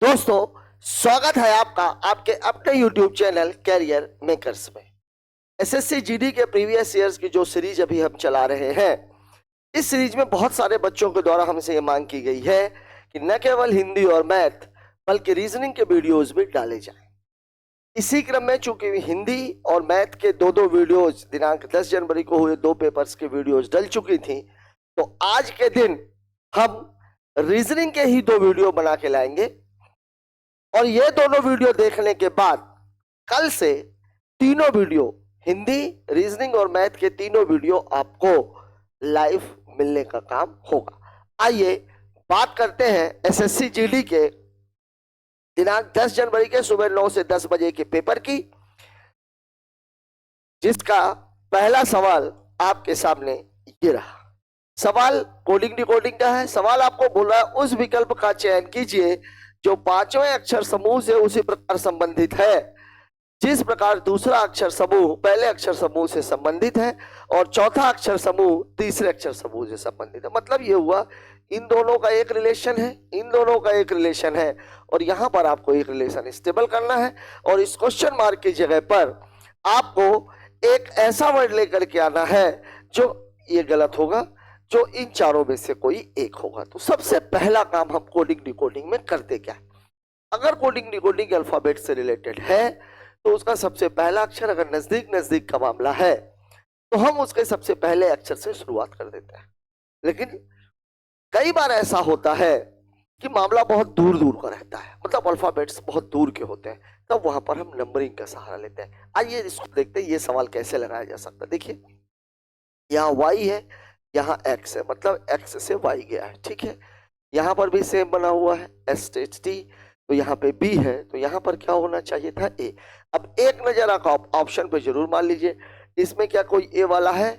दोस्तों, स्वागत है आपका आपके अपने YouTube चैनल कैरियर मेकर्स में। एसएससी जीडी के प्रीवियस ईयर्स की जो सीरीज अभी हम चला रहे हैं, इस सीरीज में बहुत सारे बच्चों के द्वारा हमसे ये मांग की गई है कि न केवल हिंदी और मैथ बल्कि रीजनिंग के वीडियोस भी डाले जाएं। इसी क्रम में चूंकि हिंदी और मैथ के दो वीडियोज दिनांक 10 जनवरी को हुए 2 पेपर्स के वीडियोज डल चुकी थी, तो आज के दिन हम रीजनिंग के ही 2 वीडियो बना के लाएंगे और ये दोनों वीडियो देखने के बाद कल से तीनों वीडियो हिंदी, रीजनिंग और मैथ के तीनों वीडियो आपको लाइव मिलने का काम होगा। आइए बात करते हैं एसएससी जीडी के दिनांक 10 जनवरी के सुबह 9 से 10 बजे के पेपर की, जिसका पहला सवाल आपके सामने ये रहा। सवाल कोडिंग डिकोडिंग का है। सवाल आपको बोल रहा है उस विकल्प का चयन कीजिए जो पांचवें अक्षर समूह से उसी प्रकार संबंधित है जिस प्रकार दूसरा अक्षर समूह पहले अक्षर समूह से संबंधित है और चौथा अक्षर समूह तीसरे अक्षर समूह से संबंधित है। मतलब ये हुआ इन दोनों का एक रिलेशन है, इन दोनों का एक रिलेशन है और यहां पर आपको एक रिलेशन स्टेबल करना है और इस क्वेश्चन मार्क की जगह पर आपको एक ऐसा वर्ड लेकर के आना है जो ये गलत होगा, जो इन चारों में से कोई एक होगा। तो सबसे पहला काम हम कोडिंग डिकोडिंग में करते क्या है? अगर कोडिंग डिकोडिंग अल्फाबेट से रिलेटेड है तो उसका सबसे पहला अक्षर अगर नजदीक नजदीक का मामला है तो हम उसके सबसे पहले अक्षर से शुरुआत कर देते हैं। लेकिन कई बार ऐसा होता है कि मामला बहुत दूर दूर का रहता है, मतलब अल्फाबेट्स बहुत दूर के होते हैं, तब वहां पर हम नंबरिंग का सहारा लेते हैं। आइए इसको देखते हैं ये सवाल कैसे लगाया जा सकता है। देखिए यहाँ y है, यहाँ x है, मतलब x से y गया है, ठीक है। यहाँ पर भी सेम बना हुआ है ST, तो यहाँ पे B है, तो यहाँ पर क्या होना चाहिए था A। अब एक नजर आप ऑप्शन पे जरूर मान लीजिए, इसमें क्या कोई A वाला है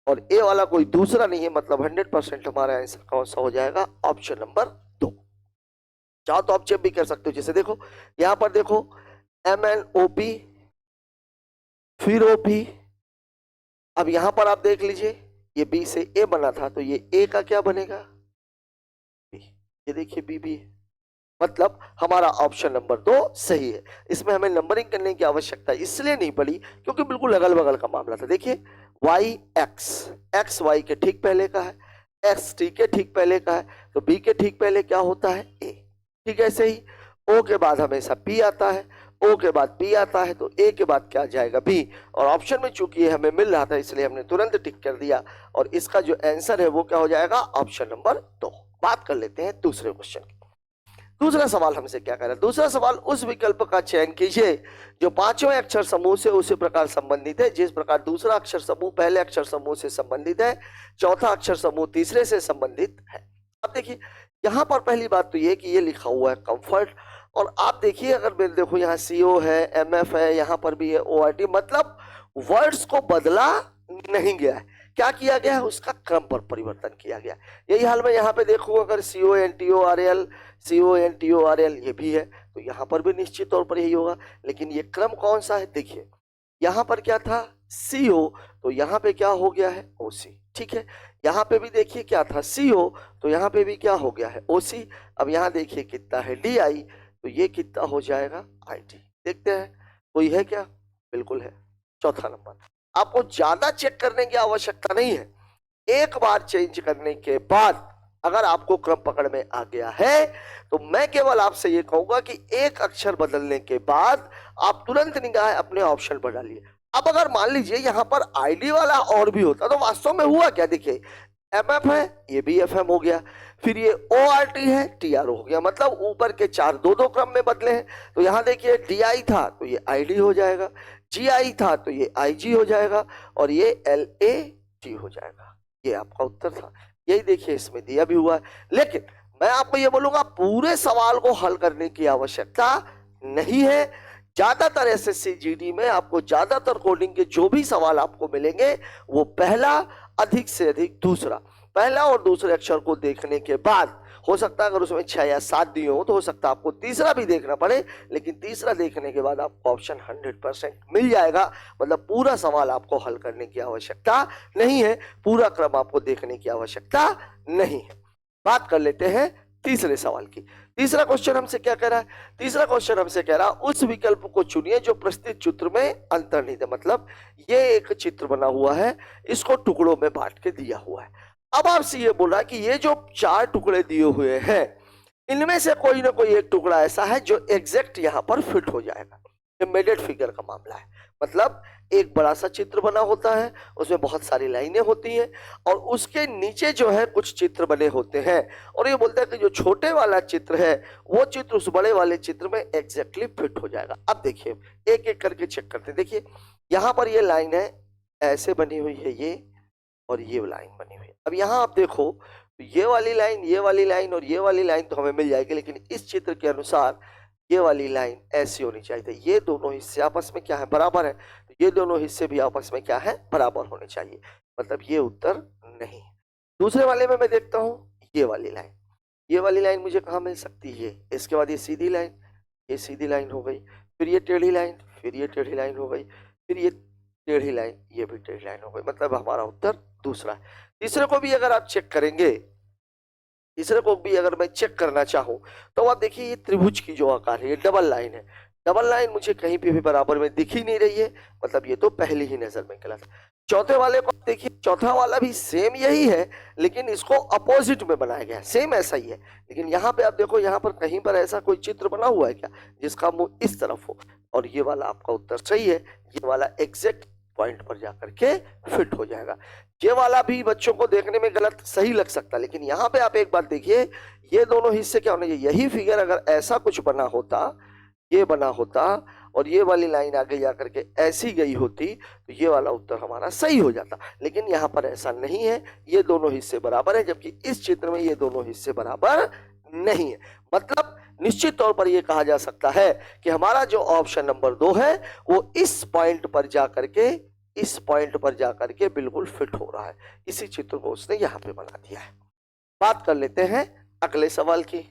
और A वाला कोई दूसरा नहीं है, मतलब 100% हमारा आंसर कौन सा हो जाएगा? Option number 2। चाहो तो आप चेक भी कर सकते हो, जैसे देखो यहाँ पर देखो MNOP फिर OP। अब यहां पर आप देख लीजिए ये B से A बना था, तो ये A का क्या बनेगा? B। ये देखिए B भी है, मतलब हमारा ऑप्शन नंबर 2 सही है। इसमें हमें नंबरिंग करने की आवश्यकता इसलिए नहीं पड़ी क्योंकि बिल्कुल अगल बगल का मामला था। देखिए x y के ठीक पहले का है, x t के ठीक पहले का है, तो b के ठीक पहले क्या होता है? a। ठीक है, ऐसे ही o के बाद हमेशा p आता है, o के बाद p आता है, तो a के बाद क्या जाएगा? b। और ऑप्शन में चूंकि ये हमें मिल रहा था इसलिए हमने तुरंत टिक कर दिया और इसका जो आंसर है वो क्या हो जाएगा? Option number 2। बात कर लेते हैं दूसरे क्वेश्चन की। दूसरा सवाल हमसे क्या कह रहा है? दूसरा सवाल उस विकल्प का चयन कीजिए जो पांचवें अक्षर समूह से उसी प्रकार संबंधित है जिस प्रकार दूसरा अक्षर समूह पहले अक्षर समूह से संबंधित है, चौथा अक्षर समूह तीसरे से संबंधित है। अब देखिए यहाँ पर पहली बात तो ये कि ये लिखा हुआ है कंफर्ट, और आप देखिए अगर मैं देखो यहाँ CO है, MF है, यहाँ पर भी है ORT, मतलब वर्ड्स को बदला नहीं गया है। क्या किया गया है? उसका क्रम पर परिवर्तन किया गया। यही हाल में यहाँ पे देखूं अगर CONTORL ये भी है तो यहाँ पर भी निश्चित तौर पर यही होगा, लेकिन ये क्रम कौन सा है? देखिए यहाँ पर क्या था? CO, तो यहाँ पे क्या हो गया है? OC। ठीक है, यहाँ पे भी देखिए क्या था? CO, तो यहाँ पे भी क्या हो गया है? OC। अब यहाँ देखिए कितना है? DI, तो ये कितना हो जाएगा? IT। देखते हैं कोई है क्या? बिल्कुल है, चौथा नंबर। आपको ज्यादा चेक करने की आवश्यकता नहीं है, एक बार चेंज करने के बाद अगर आपको क्रम पकड़ में आ गया है तो मैं केवल आपसे ये कहूंगा कि एक अक्षर बदलने के बाद आप तुरंत निगाह अपने ऑप्शन पर डालिए। अब अगर मान लीजिए यहां पर आईडी वाला और भी होता तो वास्तव में हुआ क्या? देखिए MF है, ये भी FM हो गया, फिर ये ORT है, TR हो गया, मतलब ऊपर के 4 दो क्रम में बदले हैं। तो यहाँ देखिए DI था तो ये ID हो जाएगा, GI था तो ये IG हो जाएगा और ये LAT हो जाएगा। ये आपका उत्तर था, यही देखिए इसमें दिया भी हुआ है। लेकिन मैं आपको ये बोलूंगा पूरे सवाल को हल करने की आवश्यकता नहीं है। ज्यादातर SSC GD में आपको ज्यादातर कोडिंग के जो भी सवाल आपको मिलेंगे वो पहला, अधिक से अधिक दूसरा, पहला और दूसरे अक्षर को देखने के बाद हो सकता है अगर उसमें 6 या 7 दिए हो तो हो सकता है आपको तीसरा भी देखना पड़े, लेकिन तीसरा देखने के बाद आपको ऑप्शन 100% मिल जाएगा। मतलब पूरा सवाल आपको हल करने की आवश्यकता नहीं है, पूरा क्रम आपको देखने की आवश्यकता नहीं है। बात कर लेते हैं तीसरे सवाल की। तीसरा क्वेश्चन हमसे क्या कह रहा है? तीसरा क्वेश्चन हमसे कह रहा है उस विकल्प को चुनिए जो प्रस्तुत चित्र में अंतर्निहित है। मतलब ये एक चित्र बना हुआ है, इसको टुकड़ों में बांट के दिया हुआ है। अब आपसे ये बोला कि ये जो 4 टुकड़े दिए हुए हैं, इनमें से कोई ना कोई एक टुकड़ा ऐसा है जो एग्जैक्ट यहाँ पर फिट हो जाएगा। एम्बेडेड फिगर का मामला है। मतलब एक बड़ा सा चित्र बना होता है, उसमें बहुत सारी लाइनें होती हैं और उसके नीचे जो है कुछ चित्र बने होते हैं, और ये बोलता है कि जो छोटे वाला चित्र है वो चित्र उस बड़े वाले चित्र में एग्जैक्टली फिट हो जाएगा। अब देखिए एक एक करके चेक करते हैं। देखिए यहाँ पर ये लाइन है, ऐसे बनी हुई है ये, और ये लाइन बनी हुई है। अब यहाँ आप देखो तो ये वाली लाइन, ये वाली लाइन और ये वाली लाइन तो हमें मिल जाएगी, लेकिन इस चित्र के अनुसार ये वाली लाइन ऐसी होनी चाहिए थी। ये दोनों हिस्से आपस में क्या है? बराबर है। तो ये दोनों हिस्से भी आपस में क्या है? बराबर होने चाहिए। मतलब ये उत्तर नहीं है। दूसरे वाले में मैं देखता हूँ ये वाली लाइन, ये वाली लाइन मुझे कहाँ मिल सकती है? इसके बाद ये सीधी लाइन, ये सीधी लाइन हो गई, फिर ये टेढ़ी लाइन, फिर ये टेढ़ी लाइन हो गई, फिर ये टेढ़ी लाइन, ये भी टेढ़ी लाइन हो गई। मतलब हमारा उत्तर दूसरा है। तीसरे को भी अगर आप चेक करेंगे, तीसरे को भी अगर मैं चेक करना चाहूं तो आप देखिए ये त्रिभुज की जो आकार है, ये डबल लाइन है। डबल लाइन मुझे कहीं पे भी बराबर में दिख ही नहीं रही है, मतलब ये तो पहली ही नजर में गलत। चौथे वाले को देखिए, चौथा वाला भी सेम यही है, लेकिन इसको अपोजिट में बनाया गया है। सेम ऐसा ही है, लेकिन यहाँ पे आप देखो, यहाँ पर कहीं पर ऐसा कोई चित्र बना हुआ है क्या जिसका मुंह इस तरफ हो? और ये वाला आपका उत्तर सही है, ये वाला एग्जैक्ट पॉइंट पर जाकर के फिट हो जाएगा। ये वाला भी बच्चों को देखने में गलत सही लग सकता है, लेकिन यहाँ पे आप एक बात देखिए, ये दोनों हिस्से क्या होने चाहिए? यही फिगर अगर ऐसा कुछ बना होता, ये बना होता और ये वाली लाइन आगे जाकर के ऐसी गई होती, तो ये वाला उत्तर हमारा सही हो जाता। लेकिन यहाँ पर ऐसा नहीं है, ये दोनों हिस्से बराबर है, जबकि इस चित्र में ये दोनों हिस्से बराबर नहीं है। मतलब निश्चित तौर पर यह कहा जा सकता है कि हमारा जो ऑप्शन नंबर 2 है वो इस पॉइंट पर जाकर के, इस पॉइंट पर जाकर के बिल्कुल फिट हो रहा है। इसी चित्र को उसने यहां पे बना दिया है। बात कर लेते हैं अगले सवाल की।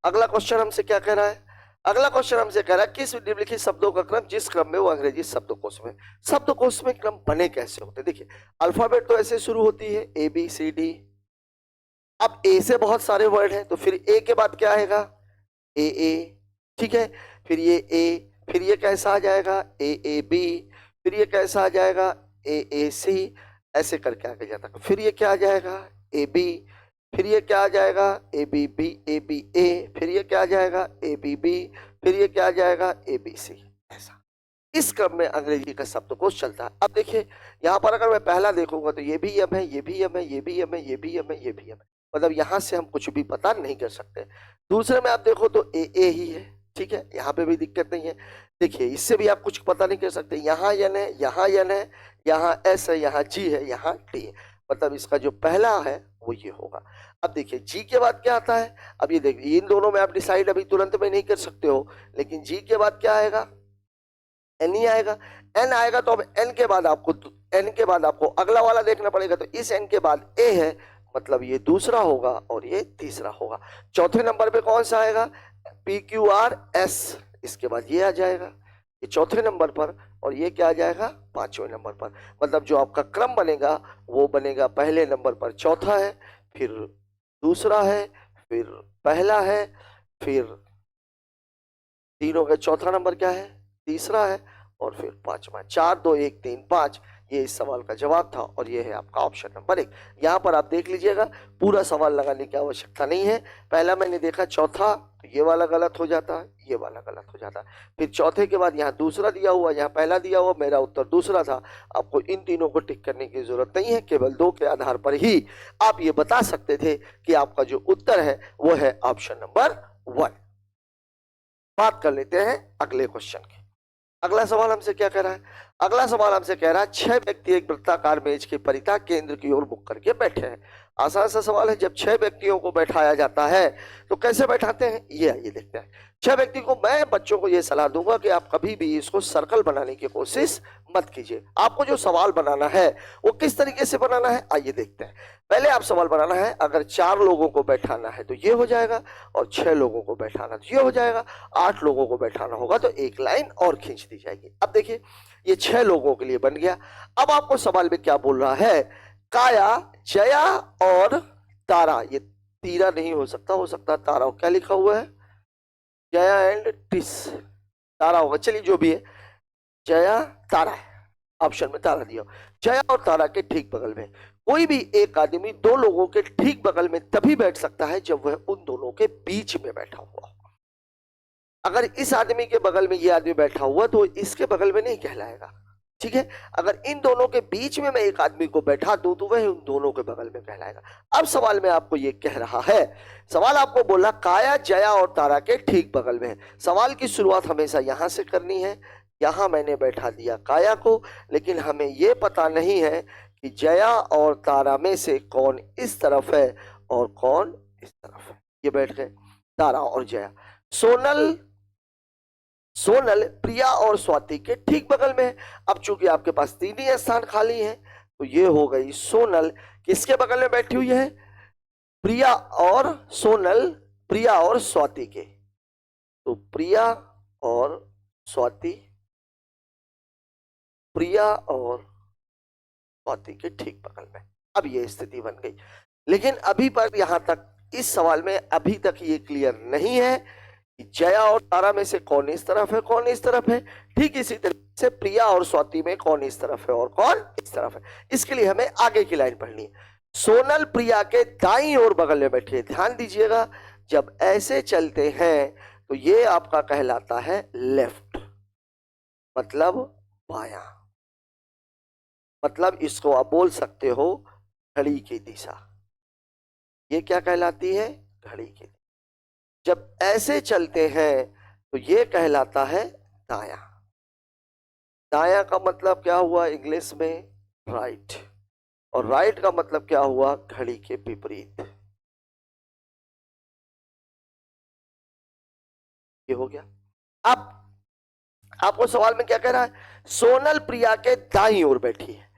अगला क्वेश्चन हमसे क्या कह रहा है? अगला क्वेश्चन हमसे कह रहा है किस निम्नलिखित शब्दों का क्रम जिस क्रम में वो अंग्रेजी शब्दकोश में, शब्दकोश में क्रम बने कैसे होते? देखिए अल्फाबेट तो ऐसे शुरू होती है ABCD। अब ए से बहुत सारे वर्ड हैं, तो फिर ए के बाद क्या आएगा? AA, ठीक है। फिर ये ए, फिर ये कैसा आ जाएगा? AAB, फिर ये कैसा आ जाएगा? AAC, ऐसे करके आगे जाता है। फिर ये क्या आ जाएगा? AB, फिर ये क्या आ जाएगा? ABB, ABA, फिर ये क्या आ जाएगा? ABB, फिर ये क्या आ जाएगा? ABC। ऐसा इस क्रम में अंग्रेजी का शब्दकोश चलता है। अब देखिए यहाँ पर अगर मैं पहला देखूंगा तो ये भी एम है, ये भी एम है, ये भी एम है, ये भी एम है, ये भी एम है। मतलब यहाँ से हम कुछ भी पता नहीं कर सकते। दूसरे में आप देखो तो AA ही है, ठीक है, यहाँ पे भी दिक्कत नहीं है। देखिए इससे भी आप कुछ पता नहीं कर सकते। यहाँ एन है, यहाँ एन है, यहाँ S है, यहाँ G है, यहाँ T है। मतलब इसका जो पहला है वो ये होगा। अब देखिए G के बाद क्या आता है? अब ये देखिए इन दोनों में आप डिसाइड अभी तुरंत में नहीं कर सकते हो, लेकिन G के बाद क्या आएगा? N ही आएगा। N आएगा तो अब N के बाद आपको अगला वाला देखना पड़ेगा। तो इस N के बाद A है, मतलब ये दूसरा होगा और ये तीसरा होगा। चौथे नंबर पे कौन सा आएगा? PQRS, इसके बाद ये आ जाएगा, ये चौथे नंबर पर, और ये क्या आ जाएगा? पांचवें नंबर पर। मतलब जो आपका क्रम बनेगा वो बनेगा पहले नंबर पर चौथा है, फिर दूसरा है, फिर पहला है, फिर तीनों का चौथा नंबर क्या है? तीसरा है, और फिर पांचवा। 4 2 1 3 5, ये इस सवाल का जवाब था और ये है आपका ऑप्शन नंबर 1। यहाँ पर आप देख लीजिएगा, पूरा सवाल लगाने की आवश्यकता नहीं है। पहला मैंने देखा चौथा, तो ये वाला गलत हो जाता है, ये वाला गलत हो जाता है। फिर चौथे के बाद यहाँ दूसरा दिया हुआ, यहाँ पहला दिया हुआ, मेरा उत्तर दूसरा था। आपको इन तीनों को टिक करने की जरूरत नहीं है, केवल 2 के आधार पर ही आप ये बता सकते थे कि आपका जो उत्तर है वो है ऑप्शन नंबर 1। बात कर लेते हैं अगले क्वेश्चन की। अगला सवाल हमसे क्या कह रहा है? अगला सवाल हमसे कह रहा है 6 व्यक्ति एक वृत्ताकार मेज के परितः केंद्र की ओर मुख करके बैठे हैं। आसान सा सवाल है। जब 6 व्यक्तियों को बैठाया जाता है तो कैसे बैठाते हैं, ये आइए देखते हैं। 6 व्यक्ति को, मैं बच्चों को ये सलाह दूंगा कि आप कभी भी इसको सर्कल बनाने की कोशिश मत कीजिए। आपको जो सवाल बनाना है वो किस तरीके से बनाना है, आइए देखते हैं। पहले आप सवाल बनाना है, अगर 4 लोगों को बैठाना है तो ये हो जाएगा, और 6 लोगों को बैठाना तो ये हो जाएगा। 8 लोगों को बैठाना होगा तो एक लाइन और खींच दी जाएगी। अब देखिए ये 6 लोगों के लिए बन गया। अब आपको सवाल में क्या बोल रहा है? काया, जया और तारा, ये तीरा नहीं हो सकता तारा हो। क्या लिखा हुआ है? जया एंड टिस, तारा होगा। चलिए जो भी है, जया तारा है, ऑप्शन में तारा दिया। जया और तारा के ठीक बगल में कोई भी एक आदमी दो लोगों के ठीक बगल में तभी बैठ सकता है जब वह उन दोनों के बीच में बैठा हुआ हो। अगर इस आदमी के बगल में ये आदमी बैठा हुआ तो इसके बगल में नहीं कहलाएगा, ठीक है। अगर इन दोनों के बीच में मैं एक आदमी को बैठा दूं तो वह उन दोनों के बगल में कहलाएगा। अब सवाल में आपको ये कह रहा है, सवाल आपको बोला काया जया और तारा के ठीक बगल में है। सवाल की शुरुआत हमेशा यहां से करनी है। यहां मैंने बैठा दिया काया को, लेकिन हमें यह पता नहीं है कि जया और तारा में से कौन इस तरफ है और कौन इस तरफ है। ये बैठ गए तारा और जया। सोनल प्रिया और स्वाति के ठीक बगल में है। अब चूंकि आपके पास तीन ही स्थान खाली हैं तो ये हो गई सोनल किसके बगल में बैठी हुई है? प्रिया और सोनल, प्रिया और स्वाति के। तो प्रिया और स्वाति, प्रिया और स्वाति के ठीक बगल में। अब ये स्थिति बन गई, लेकिन अभी पर यहां तक इस सवाल में अभी तक ये क्लियर नहीं है कि जया और तारा में से कौन इस तरफ है कौन इस तरफ है। ठीक इसी तरीके से प्रिया और स्वाति में कौन इस तरफ है और कौन इस तरफ है। इसके लिए हमें आगे की लाइन पढ़नी है। सोनल प्रिया के दाईं ओर बगल में बैठी है। ध्यान दीजिएगा, जब ऐसे चलते हैं तो ये आपका कहलाता है लेफ्ट, मतलब बायां। मतलब इसको आप बोल सकते हो घड़ी की दिशा। ये क्या कहलाती है? घड़ी की दिशा। जब ऐसे चलते हैं तो ये कहलाता है दायां। दायां का मतलब क्या हुआ इंग्लिश में? राइट। और राइट का मतलब क्या हुआ? घड़ी के विपरीत। ये हो गया। अब आपको सवाल में क्या कह रहा है? सोनल प्रिया के दाईं ओर बैठी है।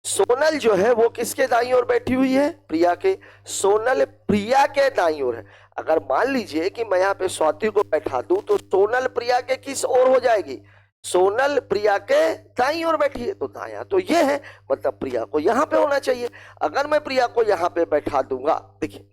सोनल जो है वो किसके दाईं ओर बैठी हुई है? प्रिया के। सोनल प्रिया के दाईं ओर है। अगर मान लीजिए कि मैं यहाँ पे स्वाति को बैठा दूं तो सोनल प्रिया के किस ओर हो जाएगी? सोनल प्रिया के दाईं ओर बैठी है तो दायां तो ये है, मतलब प्रिया को यहाँ पे होना चाहिए। अगर मैं प्रिया को यहाँ पे बैठा दूंगा, देखिए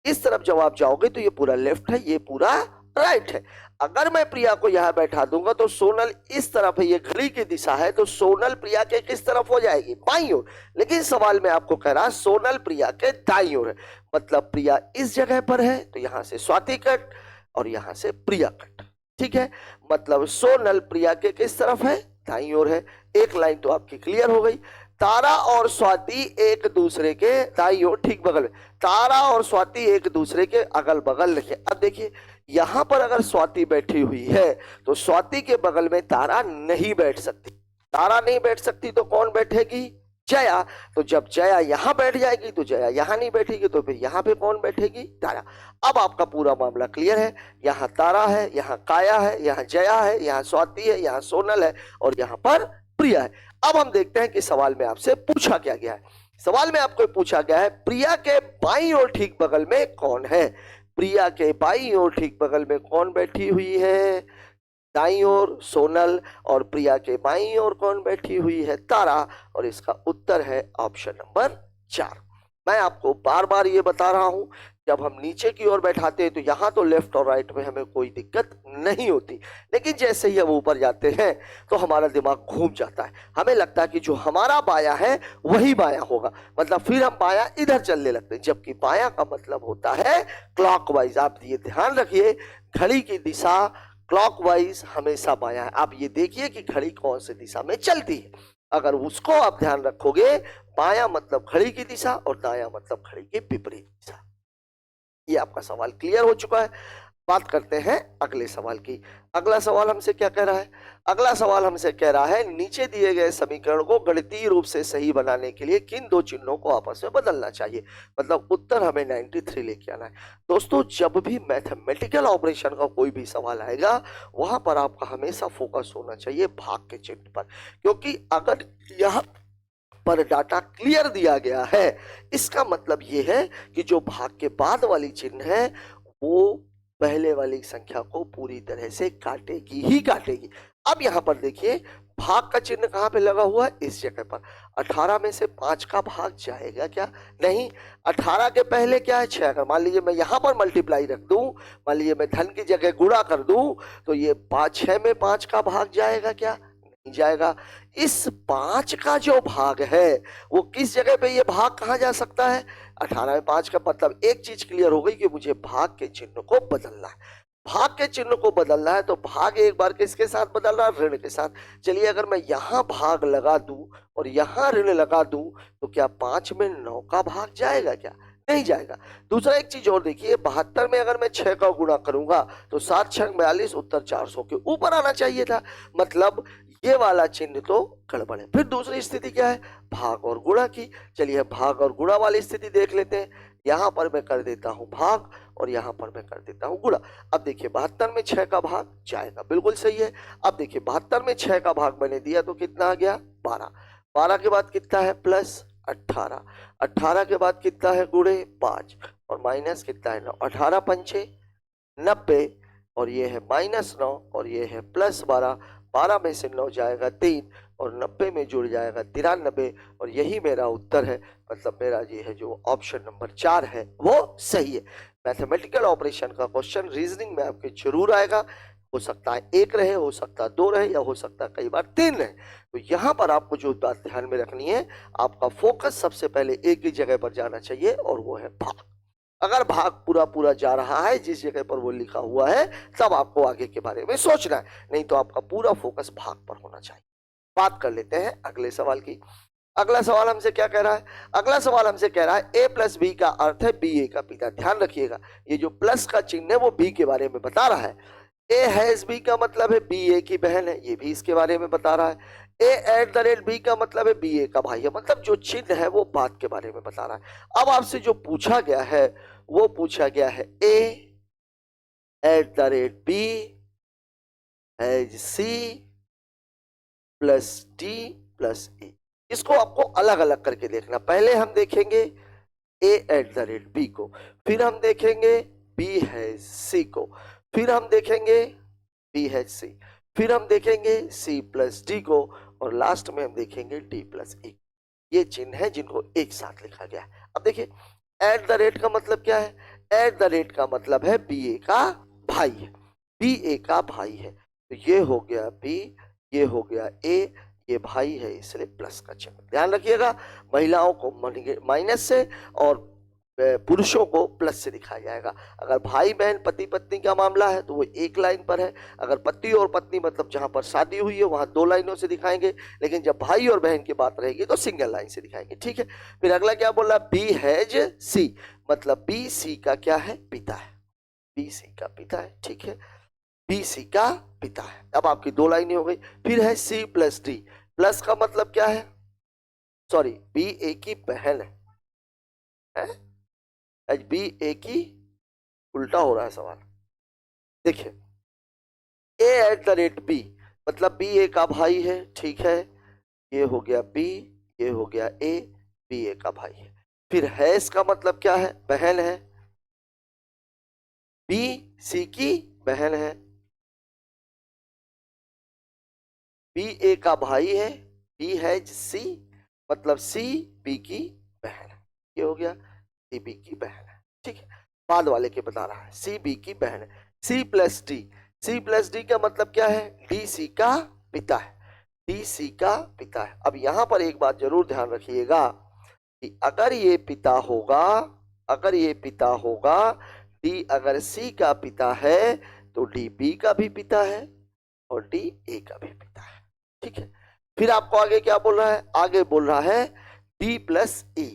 इस तरफ जब आप जाओगे तो ये पूरा लेफ्ट है, ये पूरा राइट है। अगर मैं प्रिया को यहां बैठा दूंगा तो सोनल इस तरफ है, ये घड़ी की दिशा है, तो सोनल प्रिया के किस तरफ हो जाएगी? बाईं ओर। लेकिन सवाल में आपको कह रहा सोनल प्रिया के दाईं ओर है, मतलब प्रिया इस जगह पर है तो यहां से स्वाति कट और यहां से प्रिया कट। ठीक है, मतलब सोनल प्रिया के किस तरफ है? दाईं ओर है। एक लाइन तो आपकी क्लियर हो गई। तारा और स्वाति एक दूसरे के दाईं ओर ठीक बगल में। तारा और स्वाति एक दूसरे के अगल बगल लिखे। अब देखिए यहां पर अगर स्वाति बैठी हुई है तो स्वाति के बगल में तारा नहीं बैठ सकती। तारा नहीं बैठ सकती तो कौन बैठेगी? जया। तो जब जया यहां बैठ जाएगी तो जया यहां नहीं बैठेगी, तो फिर यहां पे कौन बैठेगी? तारा। अब आपका पूरा मामला क्लियर है। यहाँ तारा है, यहाँ काया है, यहाँ जया है, यहाँ स्वाति है, यहाँ सोनल है और यहाँ पर प्रिया है। अब हम देखते हैं कि सवाल में आपसे पूछा क्या गया है। सवाल में आपको पूछा गया है प्रिया के बाईं ओर ठीक बगल में कौन है? प्रिया के बाईं ओर ठीक बगल में कौन बैठी हुई है? दाईं ओर सोनल, और प्रिया के बाईं ओर कौन बैठी हुई है? तारा। और इसका उत्तर है ऑप्शन नंबर 4। मैं आपको बार बार ये बता रहा हूं, जब हम नीचे की ओर बैठाते हैं तो यहाँ तो लेफ्ट और राइट में हमें कोई दिक्कत नहीं होती, लेकिन जैसे ही हम ऊपर जाते हैं तो हमारा दिमाग घूम जाता है। हमें लगता है कि जो हमारा बाया है वही बाया होगा, मतलब फिर हम बाया इधर चलने लगते हैं, जबकि बाया का मतलब होता है क्लॉकवाइज। आप ये ध्यान रखिए, घड़ी की दिशा क्लॉकवाइज हमेशा बाया है। आप ये देखिए कि घड़ी कौन सी दिशा में चलती है, अगर उसको आप ध्यान रखोगे, बाया मतलब घड़ी की दिशा और दाया मतलब घड़ी के विपरीत दिशा। ये आपका सवाल क्लियर हो चुका है। बात करते हैं अगले सवाल की। अगला सवाल हमसे क्या कह रहा है? अगला सवाल हमसे कह रहा है नीचे दिए गए समीकरण को गणितीय रूप से सही बनाने के लिए किन दो चिन्हों को आपस में बदलना चाहिए। मतलब उत्तर हमें 93 लेके आना है। दोस्तों, जब भी मैथमेटिकल ऑपरेशन का कोई भी सवाल आएगा वहां पर आपका हमेशा फोकस होना चाहिए भाग के चिन्ह पर, क्योंकि अगर यहाँ पर डाटा क्लियर दिया गया है इसका मतलब यह है कि जो भाग के बाद वाली चिन्ह है वो पहले वाली संख्या को पूरी तरह से काटेगी ही काटेगी। अब यहां पर देखिए भाग का चिन्ह कहाँ पे लगा हुआ है? इस जगह पर। 18 में से 5 का भाग जाएगा क्या? नहीं। 18 के पहले क्या है? 6 का। मान लीजिए मैं यहाँ पर मल्टीप्लाई रख दूं, मान लीजिए मैं धन की जगह गुणा कर दूं, तो ये 6 में 5 का भाग जाएगा क्या? नहीं जाएगा। इस 5 का जो भाग है वो किस जगह पे, ये भाग कहाँ जा सकता है? 18 में 5 का। मतलब एक चीज क्लियर हो गई कि मुझे भाग के चिन्ह को बदलना है। भाग के चिन्ह को बदलना है तो भाग एक बार किसके साथ बदल रहा है? ऋण के साथ। चलिए अगर मैं यहां भाग लगा दूं और यहां ऋण लगा दूं तो क्या 5 में 9 का भाग जाएगा क्या? नहीं जाएगा। दूसरा एक चीज और देखिए, 72 में अगर मैं 6 का गुणा करूंगा तो 7 6 42, उत्तर 400 के ऊपर आना चाहिए था। मतलब ये वाला चिन्ह तो गड़बड़ है। फिर दूसरी स्थिति क्या है? भाग और गुणा की। चलिए भाग और गुणा वाली स्थिति देख लेते हैं। यहां पर मैं कर देता हूं भाग और यहां पर मैं कर देता हूं गुणा। अब देखिए 72 में 6 का भाग जाएगा, बिल्कुल सही है। अब देखिए 72 में 6 का भाग मैंने दिया तो कितना आ गया? 12। 12 के बाद कितना है? प्लस 18। 18 के बाद कितना है? गुणे 5 और माइनस कितना है? 9। 18 पंचे 90 और ये है -9 और ये है +12। 12 में से 9 जाएगा 3 और 90 में जुड़ जाएगा 93 और यही मेरा उत्तर है। मतलब मेरा ये है जो ऑप्शन नंबर 4 है वो सही है। मैथमेटिकल ऑपरेशन का क्वेश्चन रीजनिंग में आपके जरूर आएगा। हो सकता है 1 रहे, हो सकता है 2 रहे, या हो सकता है कई बार 3 रहे। तो यहाँ पर आपको जो बात ध्यान में रखनी है, आपका फोकस सबसे पहले एक ही जगह पर जाना चाहिए और वो है भाग। अगर भाग पूरा पूरा जा रहा है जिस जगह पर वो लिखा हुआ है, तब आपको आगे के बारे में सोचना है, नहीं तो आपका पूरा फोकस भाग पर होना चाहिए। बात कर लेते हैं अगले सवाल की। अगला सवाल हमसे क्या कह रहा है? अगला सवाल हमसे कह रहा है a प्लस बी का अर्थ है बी ए का पिता। ध्यान रखिएगा, ये जो प्लस का चिन्ह है वो बी के बारे में बता रहा है। ए हैज बी का मतलब है बी ए की बहन है, ये भी इसके बारे में बता रहा है। a@b का मतलब है बी ए का भाई है, मतलब जो चिन्ह है वो बात के बारे में बता रहा है। अब आपसे जो पूछा गया है वो पूछा गया है a@b has c plus d plus a. इसको आपको अलग अलग करके देखना। पहले हम देखेंगे a@b को, फिर हम देखेंगे b हैज सी को, फिर हम देखेंगे b हैज सी, फिर हम देखेंगे c प्लस डी को और लास्ट में हम देखेंगे d प्लस ए। ये चिन्ह है जिनको एक साथ लिखा गया है। अब देखिए @ का मतलब क्या है? @ का मतलब है बी ए का भाई है, बी ए का भाई है। तो ये हो गया b, ये हो गया a, ये भाई है इसलिए प्लस का चिन्ह। ध्यान रखिएगा, महिलाओं को माइनस से और पुरुषों को प्लस से दिखाया जाएगा। अगर भाई बहन पति पत्नी का मामला है तो वो एक लाइन पर है। अगर पति और पत्नी मतलब जहां पर शादी हुई है वहां 2 लाइनों से दिखाएंगे, लेकिन जब भाई और बहन की बात रहेगी तो सिंगल लाइन से दिखाएंगे। ठीक है। फिर अगला क्या बोल रहा है? बी हैज सी, मतलब बी सी का क्या है? पिता है। बी सी का पिता है। ठीक है, बी सी का पिता है। अब आपकी 2 लाइनें हो गई। फिर है सी प्लस डी, प्लस का मतलब क्या है? सॉरी, बी ए की बहन है। आज बी ए की उल्टा हो रहा है सवाल। देखिए a@b मतलब बी ए का भाई है। ठीक है, ये हो गया बी, ये हो गया ए, बी ए का भाई है। फिर हैज का मतलब क्या है? बहन है। बी सी की बहन है, बी ए का भाई है। बी हैज सी मतलब सी बी की बहन है। ये हो गया सी बी की बहन है। ठीक है, बाद वाले के बता रहा है सी बी की बहन है। C plus d, c plus d का मतलब क्या है? डी सी का पिता है, डी सी का पिता है। अब यहां पर एक बात जरूर ध्यान रखिएगा कि अगर ये पिता होगा, अगर ये पिता होगा, डी अगर सी का पिता है तो डी बी का भी पिता है और डी ए का भी पिता है। ठीक है, फिर आपको आगे क्या बोल रहा है? आगे बोल रहा है डी प्लस ई,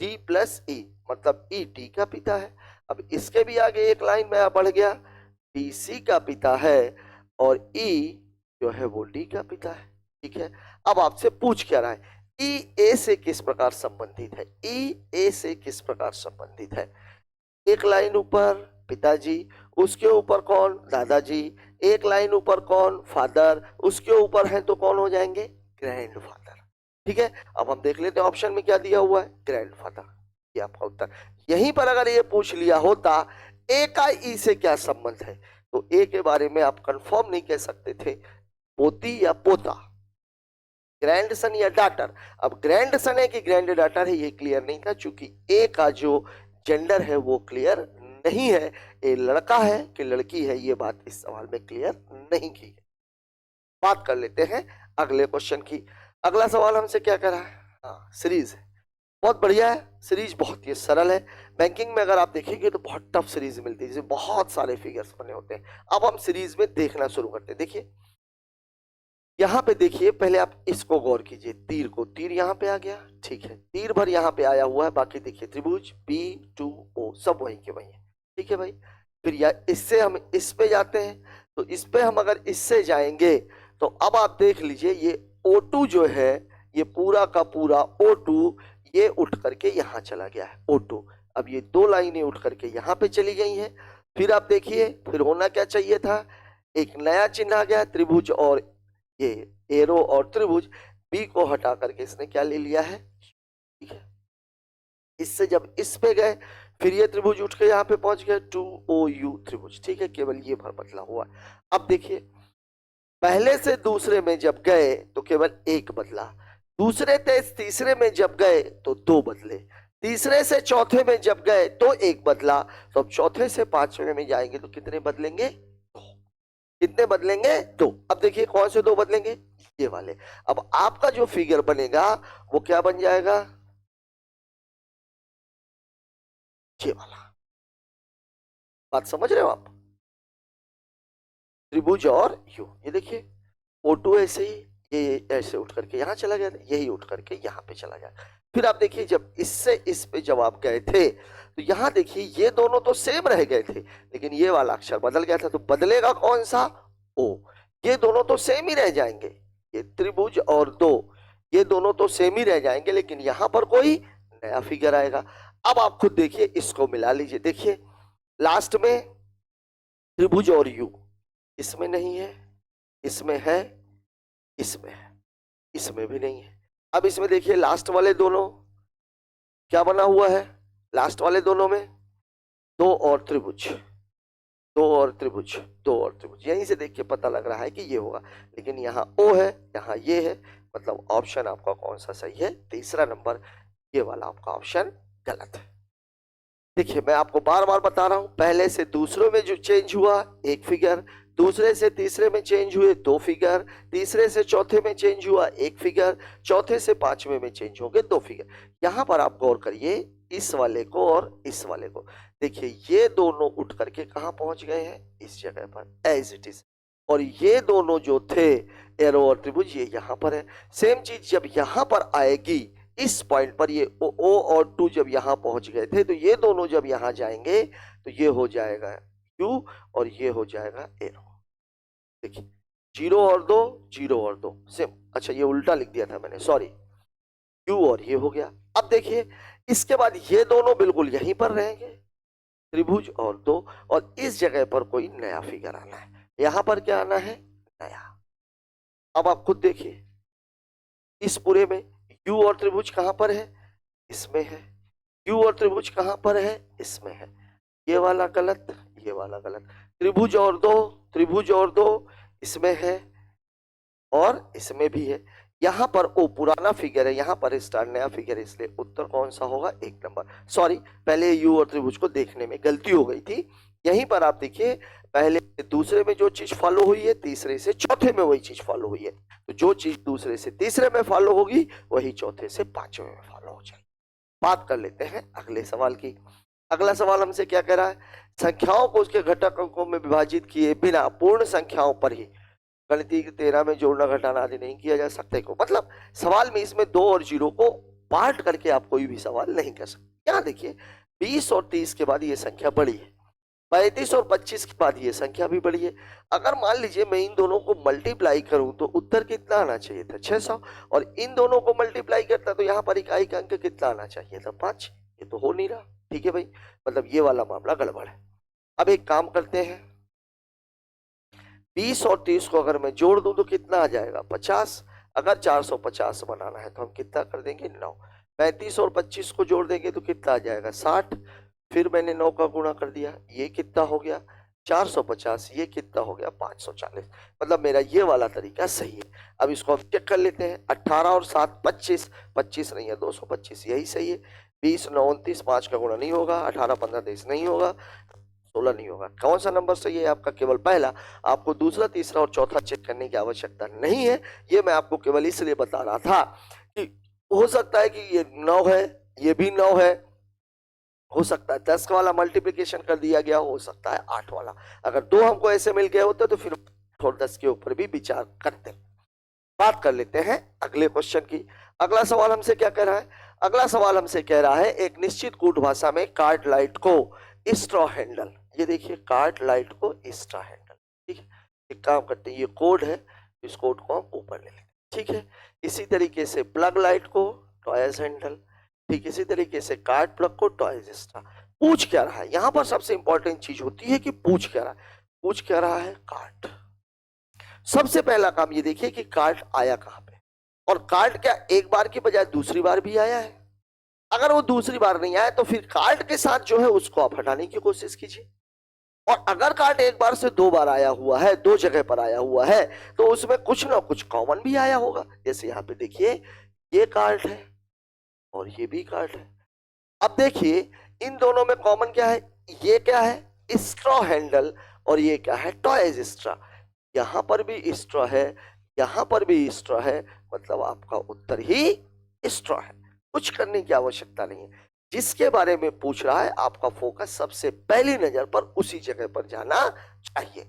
डी प्लस ई मतलब ई डी का पिता है। अब इसके भी आगे एक लाइन में बढ़ गया, डी सी का पिता है और ई जो है वो डी का पिता है। ठीक है, अब आपसे पूछ क्या रहा है? ई ए से किस प्रकार संबंधित है? ई ए से किस प्रकार संबंधित है? एक लाइन ऊपर पिताजी, उसके ऊपर कौन? दादाजी। एक लाइन ऊपर कौन? फादर। उसके ऊपर है तो कौन हो जाएंगे? ग्रैंडफादर। ठीक है, अब हम देख लेते हैं ऑप्शन में क्या दिया हुआ है। ग्रैंडफादर, ये आपका उत्तर। यहीं पर अगर ये पूछ लिया होता ए का ई से क्या संबंध है, तो ए के बारे में आप कंफर्म नहीं कह सकते थे, पोती या पोता। ग्रैंड सन या डॉटर। अब ग्रैंड सन है कि ग्रैंड डॉटर है ये क्लियर नहीं था, चूंकि ए का जो जेंडर है वो क्लियर नहीं है, ये लड़का है कि लड़की है ये बात इस सवाल में क्लियर नहीं की है। बात कर लेते हैं अगले क्वेश्चन की। अगला सवाल हमसे क्या करा है, हाँ सीरीज है, बहुत बढ़िया है सीरीज, बहुत ही सरल है। बैंकिंग में अगर आप देखेंगे तो बहुत टफ सीरीज मिलती है जिसमें बहुत सारे फिगर्स बने होते हैं। अब हम सीरीज में देखना शुरू करते हैं। देखिए यहाँ पे देखिए, पहले आप इसको गौर कीजिए, तीर को, तीर यहाँ पे आ गया, ठीक है, तीर भर यहाँ पे आया हुआ है, बाकी देखिए त्रिभुज B2O सब वहीं के वहीं है, ठीक है भाई। फिर या इससे हम इस पे जाते हैं, तो इस पे हम अगर इससे जाएंगे तो अब आप देख लीजिए ये O2 जो है, ये पूरा का पूरा O2 ये उठ करके यहाँ चला गया है O2। अब ये दो लाइनें उठ करके यहाँ पे चली गई हैं। फिर आप देखिए, फिर होना क्या चाहिए था, एक नया चिन्ह आ गया त्रिभुज, और ये एरो और त्रिभुज बी को हटा करके इसने क्या ले लिया है, ठीक है। इससे जब इस पे गए फिर ये त्रिभुज उठ के यहाँ पे पहुंच गया 2OU त्रिभुज, ठीक है, केवल ये भर बदला हुआ। अब देखिए पहले से दूसरे में जब गए तो केवल एक बदला, दूसरे से तीसरे में जब गए तो दो बदले, तीसरे से चौथे में जब गए तो एक बदला, तो अब चौथे से पांचवें में जाएंगे तो कितने बदलेंगे, कितने बदलेंगे, दो। अब देखिए कौन से दो बदलेंगे, ये वाले। अब आपका जो फिगर बनेगा वो क्या बन जाएगा, ये वाला। बात समझ रहे हो आप, त्रिभुज और यू, ये देखिए O2 ऐसे ही, ये ऐसे उठ करके यहाँ चला गया, यही उठ करके यहाँ पे चला गया। फिर आप देखिए जब इससे इस पे जब आप गए थे तो यहाँ देखिए ये दोनों तो सेम रह गए थे, लेकिन ये वाला अक्षर बदल गया था, तो बदलेगा कौन सा, O। ये दोनों तो सेम ही रह जाएंगे, ये त्रिभुज और दो, ये दोनों तो सेम ही रह जाएंगे, लेकिन यहाँ पर कोई नया फिगर आएगा। अब आप खुद देखिए, इसको मिला लीजिए, देखिए लास्ट में त्रिभुज और यू, इसमें नहीं है, इसमें है, इसमें है, इसमें भी नहीं है। अब इसमें देखिए लास्ट वाले दोनों क्या बना हुआ है, लास्ट वाले दोनों में दो और त्रिभुज, दो और त्रिभुज, दो और त्रिभुज, यहीं से देख के पता लग रहा है कि ये होगा, लेकिन यहाँ O है, यहाँ ये है, मतलब ऑप्शन आपका कौन सा सही है, तीसरा नंबर, ये वाला आपका ऑप्शन गलत है। देखिए मैं आपको बार बार बता रहा हूं, पहले से दूसरों में जो चेंज हुआ एक फिगर, दूसरे से तीसरे में चेंज हुए दो फिगर, तीसरे से चौथे में चेंज हुआ एक फिगर, चौथे से पांचवें में चेंज हो गए दो फिगर। यहां पर आप गौर करिए इस वाले को और इस वाले को, देखिए ये दोनों उठ करके कहां पहुंच गए हैं, इस जगह पर एज इट इज, और ये दोनों जो थे एरो और त्रिभुज ये यहाँ पर है। सेम चीज जब यहाँ पर आएगी इस पॉइंट पर, ये O और 2 जब यहाँ पहुंच गए थे तो ये दोनों जब यहाँ जाएंगे तो ये हो जाएगा Q और ये हो जाएगा एरो। देखिए 0 और 2, 0 और 2 सेम, अच्छा ये उल्टा लिख दिया था मैंने, सॉरी, Q और ये हो गया। अब देखिए इसके बाद ये दोनों बिल्कुल यहीं पर रहेंगे, त्रिभुज और 2, और इस जगह पर कोई नया फिगर आना है, यहां पर क्या आना है, नया। अब आप खुद देखिए इस पूरे में U और त्रिभुज कहां पर है, इसमें है, U और त्रिभुज कहां पर है, इसमें है, ये वाला गलत, ये वाला गलत, त्रिभुज और दो, त्रिभुज और दो इसमें है और इसमें भी है, यहां पर O पुराना फिगर है, यहां पर स्टार नया फिगर है, इसलिए उत्तर कौन सा होगा, एक नंबर। सॉरी पहले U और त्रिभुज को देखने में गलती हो गई थी, यहीं पर आप देखिए पहले दूसरे में जो चीज फॉलो हुई है तीसरे से चौथे में वही चीज फॉलो हुई है, तो जो चीज दूसरे से तीसरे में फॉलो होगी वही चौथे से पांचवें में फॉलो हो जाएगी। बात कर लेते हैं अगले सवाल की। अगला सवाल हमसे क्या कह रहा है, संख्याओं को उसके घटक अंकों में विभाजित किए बिना पूर्ण संख्याओं पर ही गणितीय 13 में जोड़ना घटाना आदि नहीं किया जा सकता को, मतलब सवाल में इसमें 2 और 0 को पार्ट करके आप कोई भी सवाल नहीं कर सकते। यहाँ देखिए 20 और 30 के बाद ये संख्या बड़ी है, 35 और 25 के बाद ये संख्या भी बड़ी है। अगर मान लीजिए मैं इन दोनों को मल्टीप्लाई करूं तो उत्तर कितना आना चाहिए था, 600, और इन दोनों को मल्टीप्लाई करता तो यहाँ पर इकाई का अंक कितना आना चाहिए था, 5। ये तो हो नहीं रहा, ठीक है भाई, मतलब ये वाला मामला गड़बड़ है। अब एक काम करते हैं, 20 और 30 को अगर मैं जोड़ दूं तो कितना आ जाएगा, 50। अगर 450 बनाना है तो हम कितना कर देंगे, 9। 35 और 25 को जोड़ देंगे तो कितना आ जाएगा, 60। फिर मैंने 9 का गुणा कर दिया, ये कितना हो गया, 450, ये कितना हो गया 540। मतलब मेरा ये वाला तरीका सही है। अब इसको हम चेक कर लेते हैं। 18 और 7 25, 25 नहीं है 225, यही सही है। 20 9 29, 5 का गुणा नहीं होगा। 18 15 23 नहीं होगा। 16 नहीं होगा। कौन सा नंबर सही है आपका? केवल पहला। आपको दूसरा तीसरा और चौथा चेक करने की आवश्यकता नहीं है। ये मैं आपको केवल इसलिए बता रहा था कि हो सकता है कि ये 9 है, ये भी 9 है, हो सकता है 10 वाला मल्टीप्लिकेशन कर दिया गया, हो सकता है 8 वाला। अगर दो हमको ऐसे मिल गए होते तो फिर और 10 के ऊपर भी विचार करते। बात कर लेते हैं अगले क्वेश्चन की। अगला सवाल हमसे क्या कह रहा है? अगला सवाल हमसे कह रहा है एक निश्चित कूट भाषा में कार्ड लाइट को स्ट्रॉ हैंडल, ये देखिए कार्ड लाइट को स्ट्रॉ हैंडल, ठीक है। एक काम करते हैं, ये कोड है, इस कोड को हम ऊपर ले लेते हैं, ठीक है। इसी तरीके से प्लग लाइट को टॉयज हैंडल, ठीक। इसी तरीके से कार्ड प्लग को टॉयज स्ट्रॉ। पूछ क्या रहा है यहाँ पर? सबसे इंपॉर्टेंट चीज होती है कि पूछ क्या रहा है। पूछ क्या रहा है? कार्ड। सबसे पहला काम ये देखिए कि कार्ड आया कहां पे, और कार्ड क्या एक बार की बजाय दूसरी बार भी आया है? अगर वो दूसरी बार नहीं आया तो फिर कार्ड के साथ जो है उसको आप हटाने की कोशिश कीजिए। और अगर कार्ड एक बार से दो बार आया हुआ है, दो जगह पर आया हुआ है, तो उसमें कुछ ना कुछ कॉमन भी आया होगा। जैसे यहाँ पे देखिए ये कार्ड है और ये भी कार्ड है। अब देखिए इन दोनों में कॉमन क्या है? ये क्या है? स्ट्रॉ हैंडल, और ये क्या है? Toys straw. यहां पर भी स्ट्रॉ है, यहां पर भी स्ट्रॉ है, मतलब आपका उत्तर ही स्ट्रॉ है। कुछ करने की आवश्यकता नहीं है। जिसके बारे में पूछ रहा है आपका फोकस सबसे पहली नजर पर उसी जगह पर जाना चाहिए।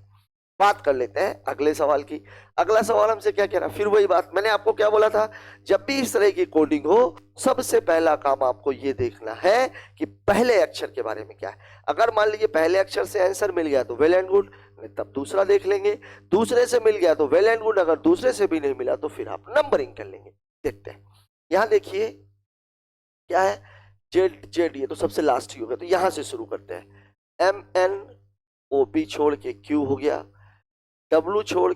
बात कर लेते हैं अगले सवाल की। अगला सवाल हमसे क्या कह रहा है? फिर वही बात, मैंने आपको क्या बोला था, जब भी इस तरह की कोडिंग हो सबसे पहला काम आपको ये देखना है कि पहले अक्षर के बारे में क्या है। अगर मान लीजिए पहले अक्षर से आंसर मिल गया तो वेल एंड गुड, तब दूसरा देख लेंगे। दूसरे से मिल गया तो वेल एंड गुड, अगर दूसरे से भी नहीं मिला तो फिर आप नंबरिंग कर लेंगे। देखते हैं यहां देखिए क्या है, जेड जेड, ये तो सबसे लास्ट ही हो गया, तो यहां से शुरू करते हैं। एम एन ओ पी छोड़ के क्यू हो गया, डब्लू छोड़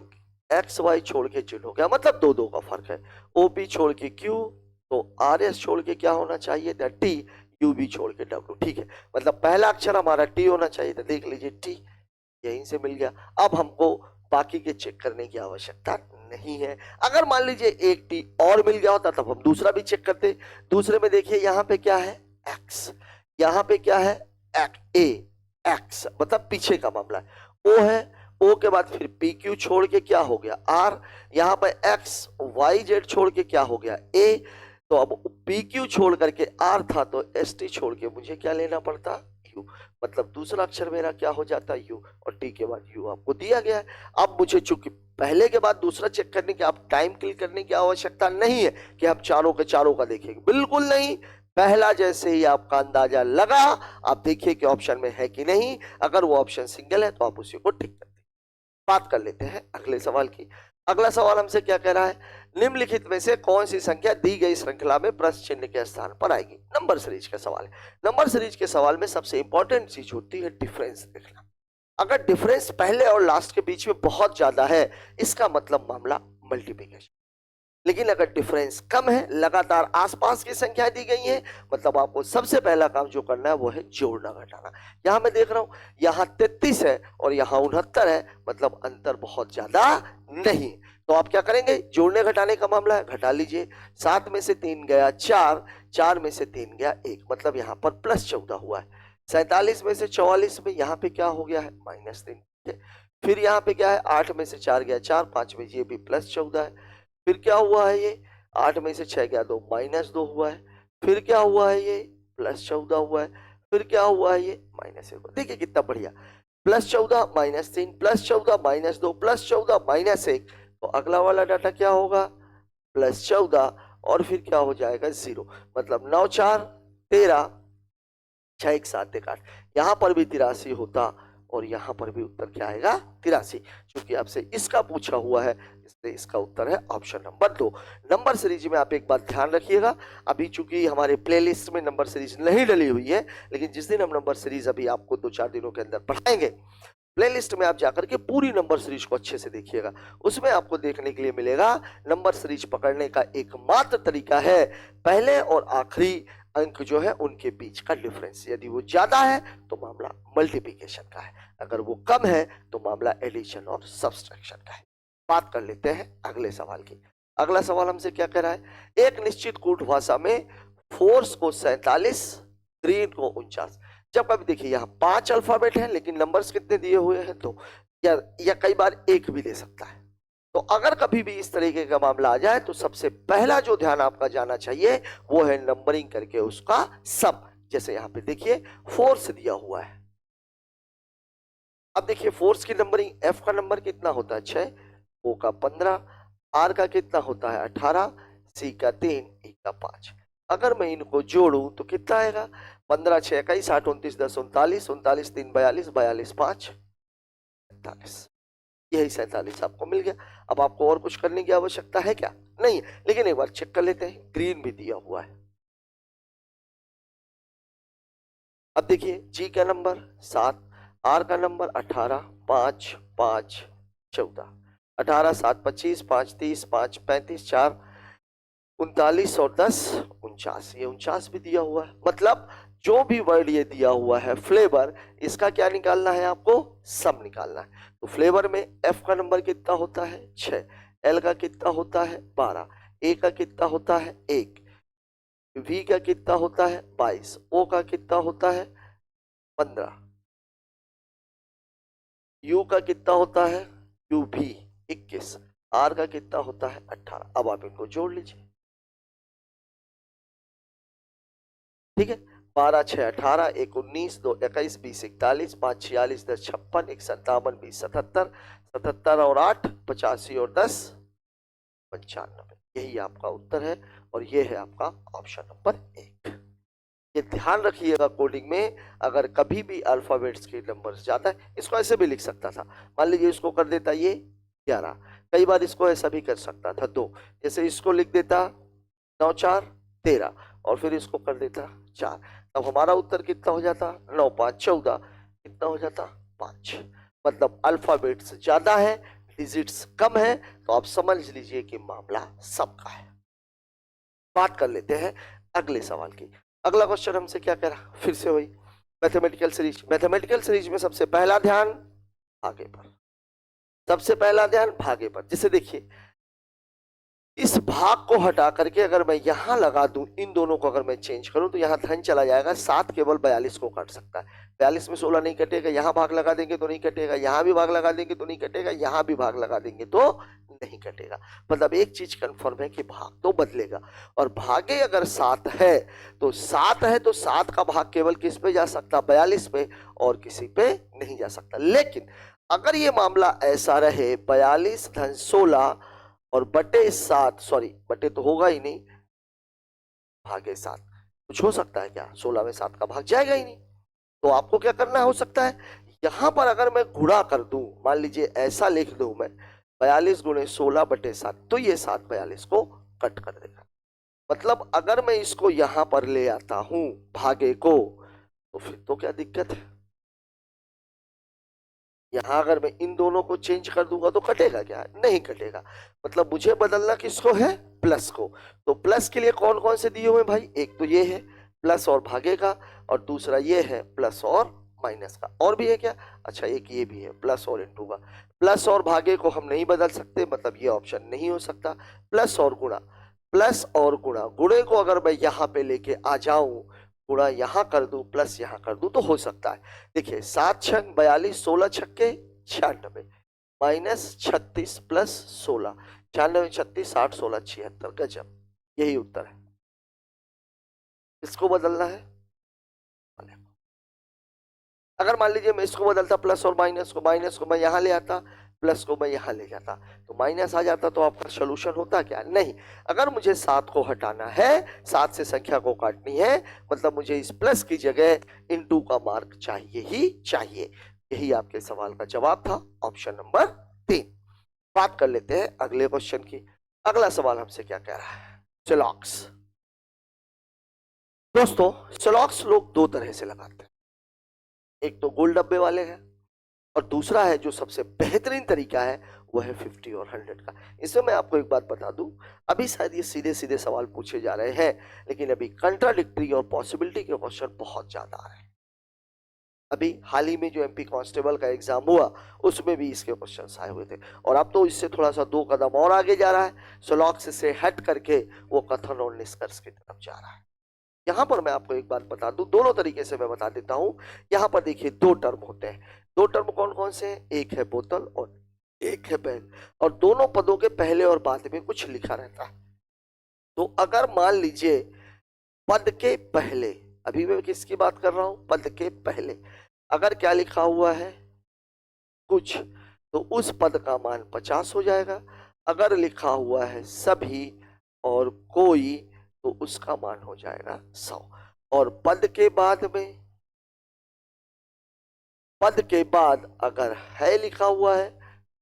एक्स वाई छोड़ के जेड हो गया, मतलब दो दो का फर्क है। ओपी छोड़ के क्यू, तो आर एस छोड़ के क्या होना चाहिए था? टी। यू बी छोड़ के डब्लू, ठीक है। मतलब पहला अक्षर हमारा टी होना चाहिए था, देख लीजिए टी यहीं से मिल गया। अब हमको बाकी के चेक करने की आवश्यकता नहीं है। अगर मान लीजिए एक टी और मिल गया होता तब हम दूसरा भी चेक करते। दूसरे में देखिए यहाँ पे क्या है? एक्स, यहाँ पे क्या है? एक्स, मतलब पीछे का मामला है। ओ है, ओ के बाद फिर पी क्यू छोड़ के क्या हो गया? आर। यहाँ पर एक्स वाई जेड छोड़ के क्या हो गया? ए। तो अब पी क्यू छोड़ करके आर था, तो एस टी छोड़ के मुझे क्या लेना पड़ता? यू। मतलब दूसरा अक्षर मेरा क्या हो जाता? यू, और टी के बाद यू आपको दिया गया है। अब मुझे चूंकि पहले के बाद दूसरा चेक करने की, आप टाइम किल करने की आवश्यकता नहीं है कि हम चारों के चारों का देखेंगे, बिल्कुल नहीं। पहला जैसे ही आपका अंदाजा लगा, आप देखिए कि ऑप्शन में है कि नहीं। अगर वो ऑप्शन सिंगल है तो आप उसी को टिक कर। बात कर लेते हैं अगले सवाल की। अगला सवाल हमसे क्या कह रहा है? निम्नलिखित में से कौन सी संख्या दी गई श्रृंखला में प्रश्न चिन्ह के स्थान पर आएगी? नंबर सीरीज का सवाल है। नंबर सीरीज के सवाल में सबसे इंपॉर्टेंट चीज होती है डिफरेंस देखना। अगर डिफरेंस पहले और लास्ट के बीच में बहुत ज्यादा है, इसका मतलब मामला मल्टीप्लिकेशन। लेकिन अगर डिफरेंस कम है, लगातार आसपास की संख्या दी गई है, मतलब आपको सबसे पहला काम जो करना है वो है जोड़ना घटाना। यहां मैं देख रहा हूं यहां 33 है और यहां 69 है, मतलब अंतर बहुत ज्यादा नहीं। तो आप क्या करेंगे? जोड़ने घटाने का मामला है, घटा लीजिए। 7 में से 3 गया 4, 4 में से 3 गया 1, मतलब यहां पर +14 हुआ है। 47 में से 44 में यहाँ पे क्या हो गया है? -3। फिर यहाँ पे क्या है? 8 में से 4 गया 4, 5 में ये भी +14 है। फिर क्या हुआ है? ये 8 में से 6 गया 2, -2 हुआ है। फिर क्या हुआ है? ये +14 हुआ है। फिर क्या हुआ है? ये -1। देखिए कितना बढ़िया, +14 -3 +14 -2 +14 -1। तो अगला वाला डाटा क्या होगा? +14 और फिर क्या हो जाएगा? 0। मतलब 9 4 13, 6 1 7 1 8। यहाँ पर भी 83 होता और यहाँ पर भी उत्तर क्या आएगा? 83। क्योंकि आपसे इसका पूछा हुआ है, इसलिए इसका उत्तर है ऑप्शन नंबर 2। नंबर सीरीज में आप एक बात ध्यान रखिएगा, अभी चूंकि हमारे प्लेलिस्ट में नंबर सीरीज नहीं डली हुई है, लेकिन जिस दिन हम नंबर सीरीज अभी आपको 2-4 दिनों के अंदर पढ़ाएंगे, प्लेलिस्ट में आप जाकर के पूरी नंबर सीरीज को अच्छे से देखिएगा। उसमें आपको देखने के लिए मिलेगा नंबर सीरीज पकड़ने का एकमात्र तरीका है पहले और आखिरी अंक जो है उनके बीच का डिफरेंस। यदि वो ज्यादा है तो मामला मल्टीप्लिकेशन का है, अगर वो कम है तो मामला एडिशन और सब्सट्रैक्शन का है। बात कर लेते हैं अगले सवाल की। अगला सवाल हमसे क्या कह रहा है, एक निश्चित कूट भाषा में फोर्स को 47, ग्रीन को 49। जब कभी देखिए यहाँ 5 अल्फाबेट हैं लेकिन नंबर्स कितने दिए हुए हैं 2, या कई बार 1 भी दे सकता है। तो अगर कभी भी इस तरीके का मामला आ जाए तो सबसे पहला जो ध्यान आपका जाना चाहिए वो है नंबरिंग करके उसका सम। जैसे यहाँ पे देखिए फोर्स दिया हुआ है, अब देखिए फोर्स की नंबरिंग, एफ का नंबर कितना होता है 6, ओ का 15, आर का कितना होता है 18, सी का 3, ई का 5। अगर मैं इनको जोड़ूं तो कितना आएगा, 15 6 21 8 29 10 39, 39 3 42, 42 5 47, यही 47 आपको मिल गया। अब आपको और कुछ करने की आवश्यकता है क्या, नहीं, लेकिन एक बार चेक कर लेते हैं, ग्रीन भी दिया हुआ है। अब देखिए जी का नंबर 7, आर का नंबर 18, 5 5 14, 18 7 25, 5 30, 5 35, 4 39 और 10 49, ये 49 भी दिया हुआ है। मतलब जो भी वर्ड ये दिया हुआ है फ्लेवर, इसका क्या निकालना है आपको, सम निकालना है। तो फ्लेवर में एफ का नंबर कितना होता है 6, एल का कितना होता है 12, ए का कितना होता है 1, वी का कितना होता है 22, ओ का कितना होता है 15, यू का कितना होता है यू भी 21, आर का कितना होता है 18। अब आप इनको जोड़ लीजिए, ठीक है, 12 6 18, 1 19, 2 21, 20 41, 5 46, 10 56, 1 57, 20 77, 77 और 8 85 और 10 95। यही आपका उत्तर है और ये है आपका ऑप्शन नंबर 1। ये ध्यान रखिएगा, कोडिंग में अगर कभी भी अल्फाबेट्स के नंबर्स जाता है, इसको ऐसे भी लिख सकता था, मान लीजिए इसको कर देता ये 11, कई बार इसको ऐसा भी कर सकता था 2, जैसे इसको लिख देता 9 4 13 और फिर इसको कर देता 4, तब हमारा उत्तर कितना हो जाता 9 5 14, कितना हो जाता 5। मतलब अल्फाबेट्स ज्यादा है, डिजिट्स कम है, तो आप समझ लीजिए कि मामला सबका है। बात कर लेते हैं अगले सवाल की। अगला क्वेश्चन हमसे क्या कह रहा, फिर से वही मैथमेटिकल सीरीज। मैथमेटिकल सीरीज में सबसे पहला ध्यान भागे पर, सबसे पहला ध्यान भागे पर। जैसे देखिए इस भाग को हटा करके अगर मैं यहां लगा दूं, इन दोनों को अगर मैं चेंज करूं तो यहां धन चला जाएगा, 7 केवल 42 को काट सकता है, 42 में 16 नहीं कटेगा, यहां भाग लगा देंगे तो नहीं कटेगा, यहां भी भाग लगा देंगे तो नहीं कटेगा, यहां भी भाग लगा देंगे तो नहीं कटेगा। मतलब एक चीज कंफर्म है कि भाग तो बदलेगा, और भागे अगर 7 है तो 7 है तो 7 का भाग केवल किस पे जा सकता, 42 पे, और किसी पे नहीं जा सकता। लेकिन अगर ये मामला ऐसा रहे 42 धन 16 और बटे 7, सॉरी बटे तो होगा ही नहीं, भागे 7, कुछ हो सकता है क्या, 16 में 7 का भाग जाएगा ही नहीं। तो आपको क्या करना हो सकता है, यहां पर अगर मैं गुणा कर दूं, मान लीजिए ऐसा लिख दूं मैं 42 गुणे 16 बटे 7, तो ये 7 42 को कट कर देगा। मतलब अगर मैं इसको यहां पर ले आता हूं भागे को, तो फिर तो क्या दिक्कत है, यहां अगर मैं इन दोनों को चेंज कर दूंगा तो कटेगा क्या, नहीं कटेगा। मतलब मुझे बदलना किसको है, प्लस को। तो प्लस के लिए कौन कौन से दिए हुए भाई, एक तो ये है प्लस और भागे का, और दूसरा ये है प्लस और माइनस का, और भी है क्या, अच्छा एक ये भी है प्लस और इनटू का। प्लस और भागे को हम नहीं बदल सकते, मतलब ये ऑप्शन नहीं हो सकता। प्लस और गुणा, प्लस और गुणा, गुणे को अगर मैं यहाँ पे लेके आ जाऊं, गुणा यहां कर दूं प्लस यहां कर दूं तो हो सकता है। देखिए 7 छक 42, 16 छक्के 96, माइनस 36 प्लस 16, 96 36 60 16 76, गजब, यही उत्तर है। इसको बदलना है, अगर मान लीजिए मैं इसको बदलता प्लस और माइनस को, माइनस को मैं यहां ले आता, प्लस को मैं यहां ले जाता, तो माइनस आ जाता, तो आपका सोल्यूशन होता क्या, नहीं। अगर मुझे 7 को हटाना है, 7 से संख्या को काटनी है, मतलब मुझे इस प्लस की जगह इनटू का मार्क चाहिए ही चाहिए। यही आपके सवाल का जवाब था, ऑप्शन नंबर 3। बात कर लेते हैं अगले क्वेश्चन की। अगला सवाल हमसे क्या कह रहा है, सिलॉक्स। दोस्तों सिलॉक्स लोग दो तरह से लगाते हैं, एक तो गोल डब्बे वाले हैं, और दूसरा है जो सबसे बेहतरीन तरीका है वो है 50 और 100 का। इसमें मैं आपको एक बात बता दूं, अभी शायद ये सीधे सीधे सवाल पूछे जा रहे हैं, लेकिन अभी कंट्राडिक्टरी और पॉसिबिलिटी के क्वेश्चन बहुत ज्यादा आ रहे हैं। अभी हाल ही में जो एमपी कांस्टेबल का एग्जाम हुआ उसमें भी इसके क्वेश्चंस आए हुए थे, और अब तो इससे थोड़ा सा 2 कदम और आगे जा रहा है, सोलॉक्स से हट करके वो कथन और निष्कर्ष की तरफ जा रहा है। यहां पर मैं आपको एक बात बता दूं, दोनों तरीके से मैं बता देता हूं। यहां पर देखिए 2 टर्म होते हैं। 2 टर्म कौन कौन से हैं? एक है बोतल और एक है बैग, और दोनों पदों के पहले और बाद में कुछ लिखा रहता है। तो अगर मान लीजिए पद के पहले, अभी मैं किसकी बात कर रहा हूं? पद के पहले अगर क्या लिखा हुआ है? कुछ, तो उस पद का मान 50 हो जाएगा। अगर लिखा हुआ है सभी और कोई, तो उसका मान हो जाएगा 100। और पद के बाद अगर है लिखा हुआ है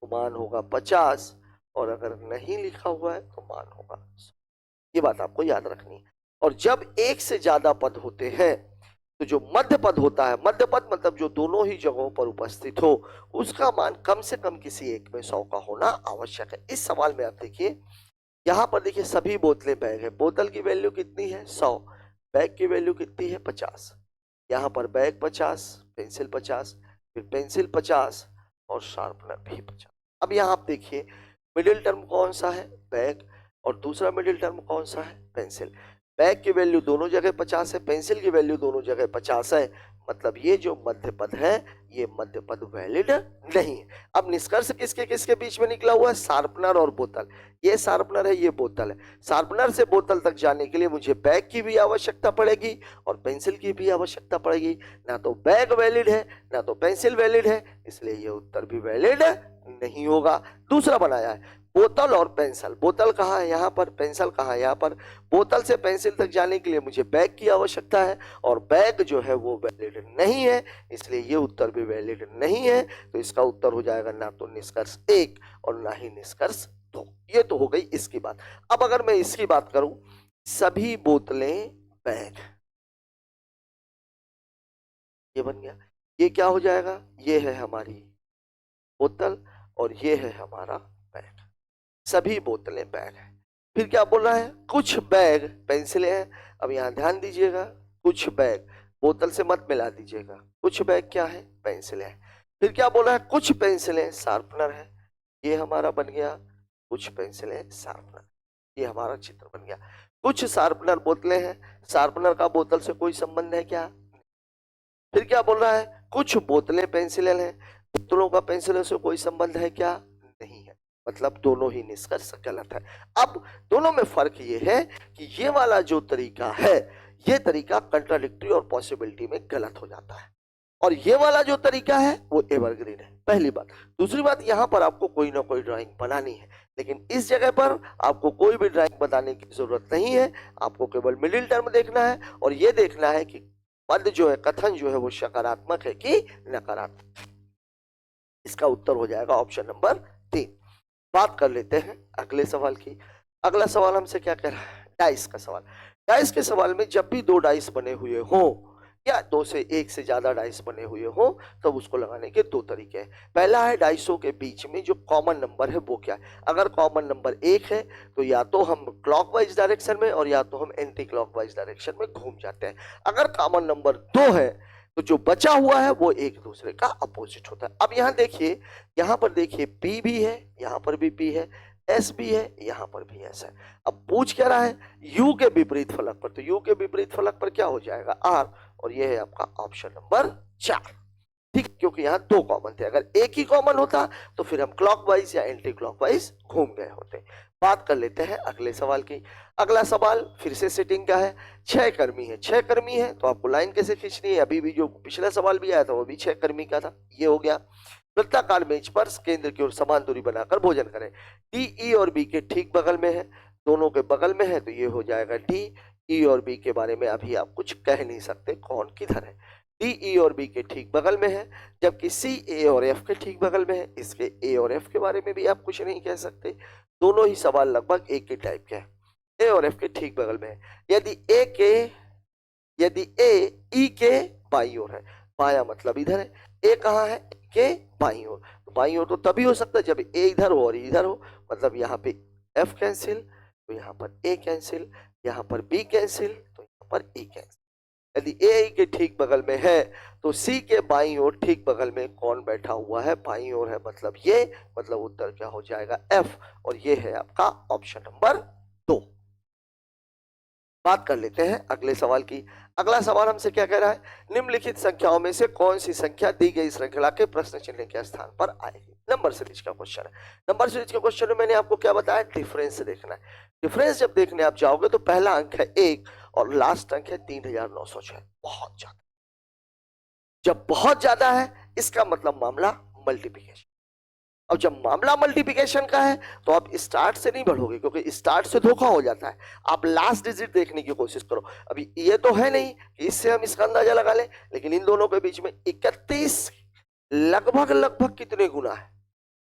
तो मान होगा 50, और अगर नहीं लिखा हुआ है तो मान होगा 100। ये बात आपको याद रखनी है। और जब एक से ज्यादा पद होते हैं तो जो मध्य पद होता है, मध्य पद मतलब जो दोनों ही जगहों पर उपस्थित हो, उसका मान कम से कम किसी एक में 100 का होना आवश्यक है। इस सवाल में आप देखिए, यहां पर देखिए सभी बोतलें बैग है, बोतल की वैल्यू कितनी है? 100, बैग की वैल्यू कितनी है? 50। यहां पर बैग 50, पेंसिल 50, फिर पेंसिल 50 और शार्पनर भी 50। अब यहां आप देखिए मिडिल टर्म कौन सा है? बैग, और दूसरा मिडिल टर्म कौन सा है? पेंसिल। बैग की वैल्यू दोनों जगह 50 है, पेंसिल की वैल्यू दोनों जगह 50 है, मतलब ये जो मध्य पद है ये मध्य पद वैलिड नहीं है। अब निष्कर्ष किसके किसके बीच में निकला हुआ है? शार्पनर और बोतल। ये शार्पनर है, ये बोतल है। शार्पनर से बोतल तक जाने के लिए मुझे बैग की भी आवश्यकता पड़ेगी और पेंसिल की भी आवश्यकता पड़ेगी। ना तो बैग वैलिड है ना तो पेंसिल वैलिड है, इसलिए ये उत्तर भी वैलिड नहीं होगा। दूसरा बनाया है बोतल और पेंसिल। बोतल कहाँ है? यहाँ पर। पेंसिल कहाँ है? यहाँ पर। बोतल से पेंसिल तक जाने के लिए मुझे बैग की आवश्यकता है, और बैग जो है वो वैलिड नहीं है, इसलिए ये उत्तर भी वैलिड नहीं है। तो इसका उत्तर हो जाएगा ना तो निष्कर्ष 1 और ना ही निष्कर्ष 2। ये तो हो गई इसकी बात। अब अगर मैं इसकी बात करूं, सभी बोतलें बैग, ये बन गया। ये क्या हो जाएगा? ये है हमारी बोतल और ये है हमारा बैग। सभी बोतलें बैग है। फिर क्या बोल रहा है? कुछ बैग पेंसिलें हैं। अब यहां ध्यान दीजिएगा, कुछ बैग, बोतल से मत मिला दीजिएगा। कुछ बैग क्या है? पेंसिलें हैं। फिर क्या बोल रहा है? कुछ पेंसिलें शार्पनर है। ये हमारा बन गया कुछ पेंसिलें शार्पनर, ये हमारा चित्र बन गया। कुछ शार्पनर बोतलें हैं, शार्पनर का बोतल से कोई संबंध है क्या? फिर क्या बोल रहा है? कुछ बोतलें पेंसिलें हैं, बोतलों का पेंसिलों से कोई संबंध है क्या? नहीं है, मतलब दोनों ही निष्कर्ष गलत है। अब दोनों में फर्क ये है कि ये वाला जो तरीका है, ये तरीका कंट्राडिक्टरी और पॉसिबिलिटी में गलत हो जाता है, और ये वाला जो तरीका है वो एवरग्रीन है। पहली बात। दूसरी बात, यहां पर आपको कोई ना कोई ड्राइंग बनानी है, लेकिन इस जगह पर आपको कोई भी ड्राइंग बनाने की जरूरत नहीं है। आपको केवल मिडिल टर्म देखना है और ये देखना है कि पद जो है, कथन जो है वो सकारात्मक है कि नकारात्मक। इसका उत्तर हो जाएगा ऑप्शन नंबर 3। बात कर लेते हैं अगले सवाल की। अगला सवाल हमसे क्या कह रहा है? डाइस का सवाल। डाइस के सवाल में जब भी 2 डाइस बने हुए हो या 2 से 1 से ज्यादा डाइस बने हुए हो, तब उसको लगाने के 2 तरीके हैं। पहला है डाइसों के बीच में जो कॉमन नंबर है वो क्या है। अगर कॉमन नंबर 1 है तो या तो हम क्लॉकवाइज डायरेक्शन में और या तो हम एंटी क्लॉकवाइज डायरेक्शन में घूम जाते हैं। अगर कॉमन नंबर 2 है तो जो बचा हुआ है वो एक दूसरे का अपोजिट होता है। अब यहाँ देखिए, यहाँ पर देखिए P भी है, यहाँ पर भी P है, S भी है, यहाँ पर भी S है। अब पूछ क्या रहा है? U के विपरीत फलक पर। तो U के विपरीत फलक पर क्या हो जाएगा? R, और ये है आपका ऑप्शन नंबर 4। ठीक, क्योंकि यहाँ 2 कॉमन थे। अगर एक ही कॉमन होता तो फिर हम क्लॉकवाइज या एंटी क्लॉकवाइज घूम गए होते। बात कर लेते हैं अगले सवाल की। अगला सवाल फिर से सेटिंग का है। 6 कर्मी है। 6 कर्मी है तो आपको लाइन कैसे खींचनी है? अभी भी जो पिछला सवाल भी आया था वो भी 6 कर्मी का था। ये हो गया। वृत्ताकार मेज पर केंद्र की ओर समान दूरी बनाकर भोजन करें। डी, ई और बी के ठीक बगल में है, दोनों के बगल में है, तो ये हो जाएगा डी। ई और बी के बारे में अभी आप कुछ कह नहीं सकते कौन किधर है। डी, ई और बी के ठीक बगल में है, जबकि सी, ए और एफ के ठीक बगल में है। इसके ए और एफ के बारे में भी आप कुछ नहीं कह सकते। दोनों ही सवाल लगभग एक ही टाइप के हैं। ए और एफ के ठीक बगल में है। यदि ए ई के बाई ओर है, बाया मतलब इधर है। ए कहाँ है? के बाईं ओर। तो बाईं ओर तो तभी हो सकता है जब ए इधर हो और इधर हो, मतलब यहाँ पे एफ कैंसिल, तो यहाँ पर ए कैंसिल, यहाँ पर बी कैंसिल, तो यहाँ पर ई कैंसिल। यदि ए के ठीक बगल में है तो सी के बाईं ओर ठीक बगल में कौन बैठा हुआ है, बाईं ओर है, मतलब ये, मतलब उत्तर क्या हो जाएगा एफ, और ये है आपका ऑप्शन नंबर 2। बात कर लेते हैं अगले सवाल की। अगला सवाल हमसे क्या कह रहा है, निम्नलिखित संख्याओं में से कौन सी संख्या दी गई श्रृंखला के प्रश्न चिन्ह के स्थान पर आएगी। नंबर सीरीज का क्वेश्चन है। नंबर सीरीज के क्वेश्चन में मैंने आपको क्या बताया, डिफरेंस देखना है। डिफरेंस जब देखने आप जाओगे तो पहला अंक है 1 और लास्ट अंक है 3906। बहुत ज्यादा, जब बहुत ज्यादा है इसका मतलब मामला मल्टीप्लिकेशन। अब जब मामला मल्टीप्लिकेशन का है तो आप स्टार्ट से नहीं बढ़ोगे, क्योंकि स्टार्ट से धोखा हो जाता है। आप लास्ट डिजिट देखने की कोशिश करो। अभी ये तो है नहीं कि इससे हम इसका अंदाजा लगा लें, लेकिन इन दोनों के बीच में 31 लगभग लगभग कितने गुना है,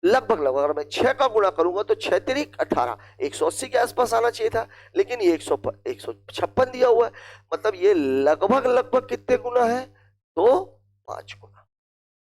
लगभग लगभग अगर मैं 6 का गुणा करूंगा तो 6 तिरिक 18, 180 के आसपास आना चाहिए था, लेकिन ये 156 दिया हुआ है, मतलब ये लगभग लगभग कितने गुना है, तो 5 गुना।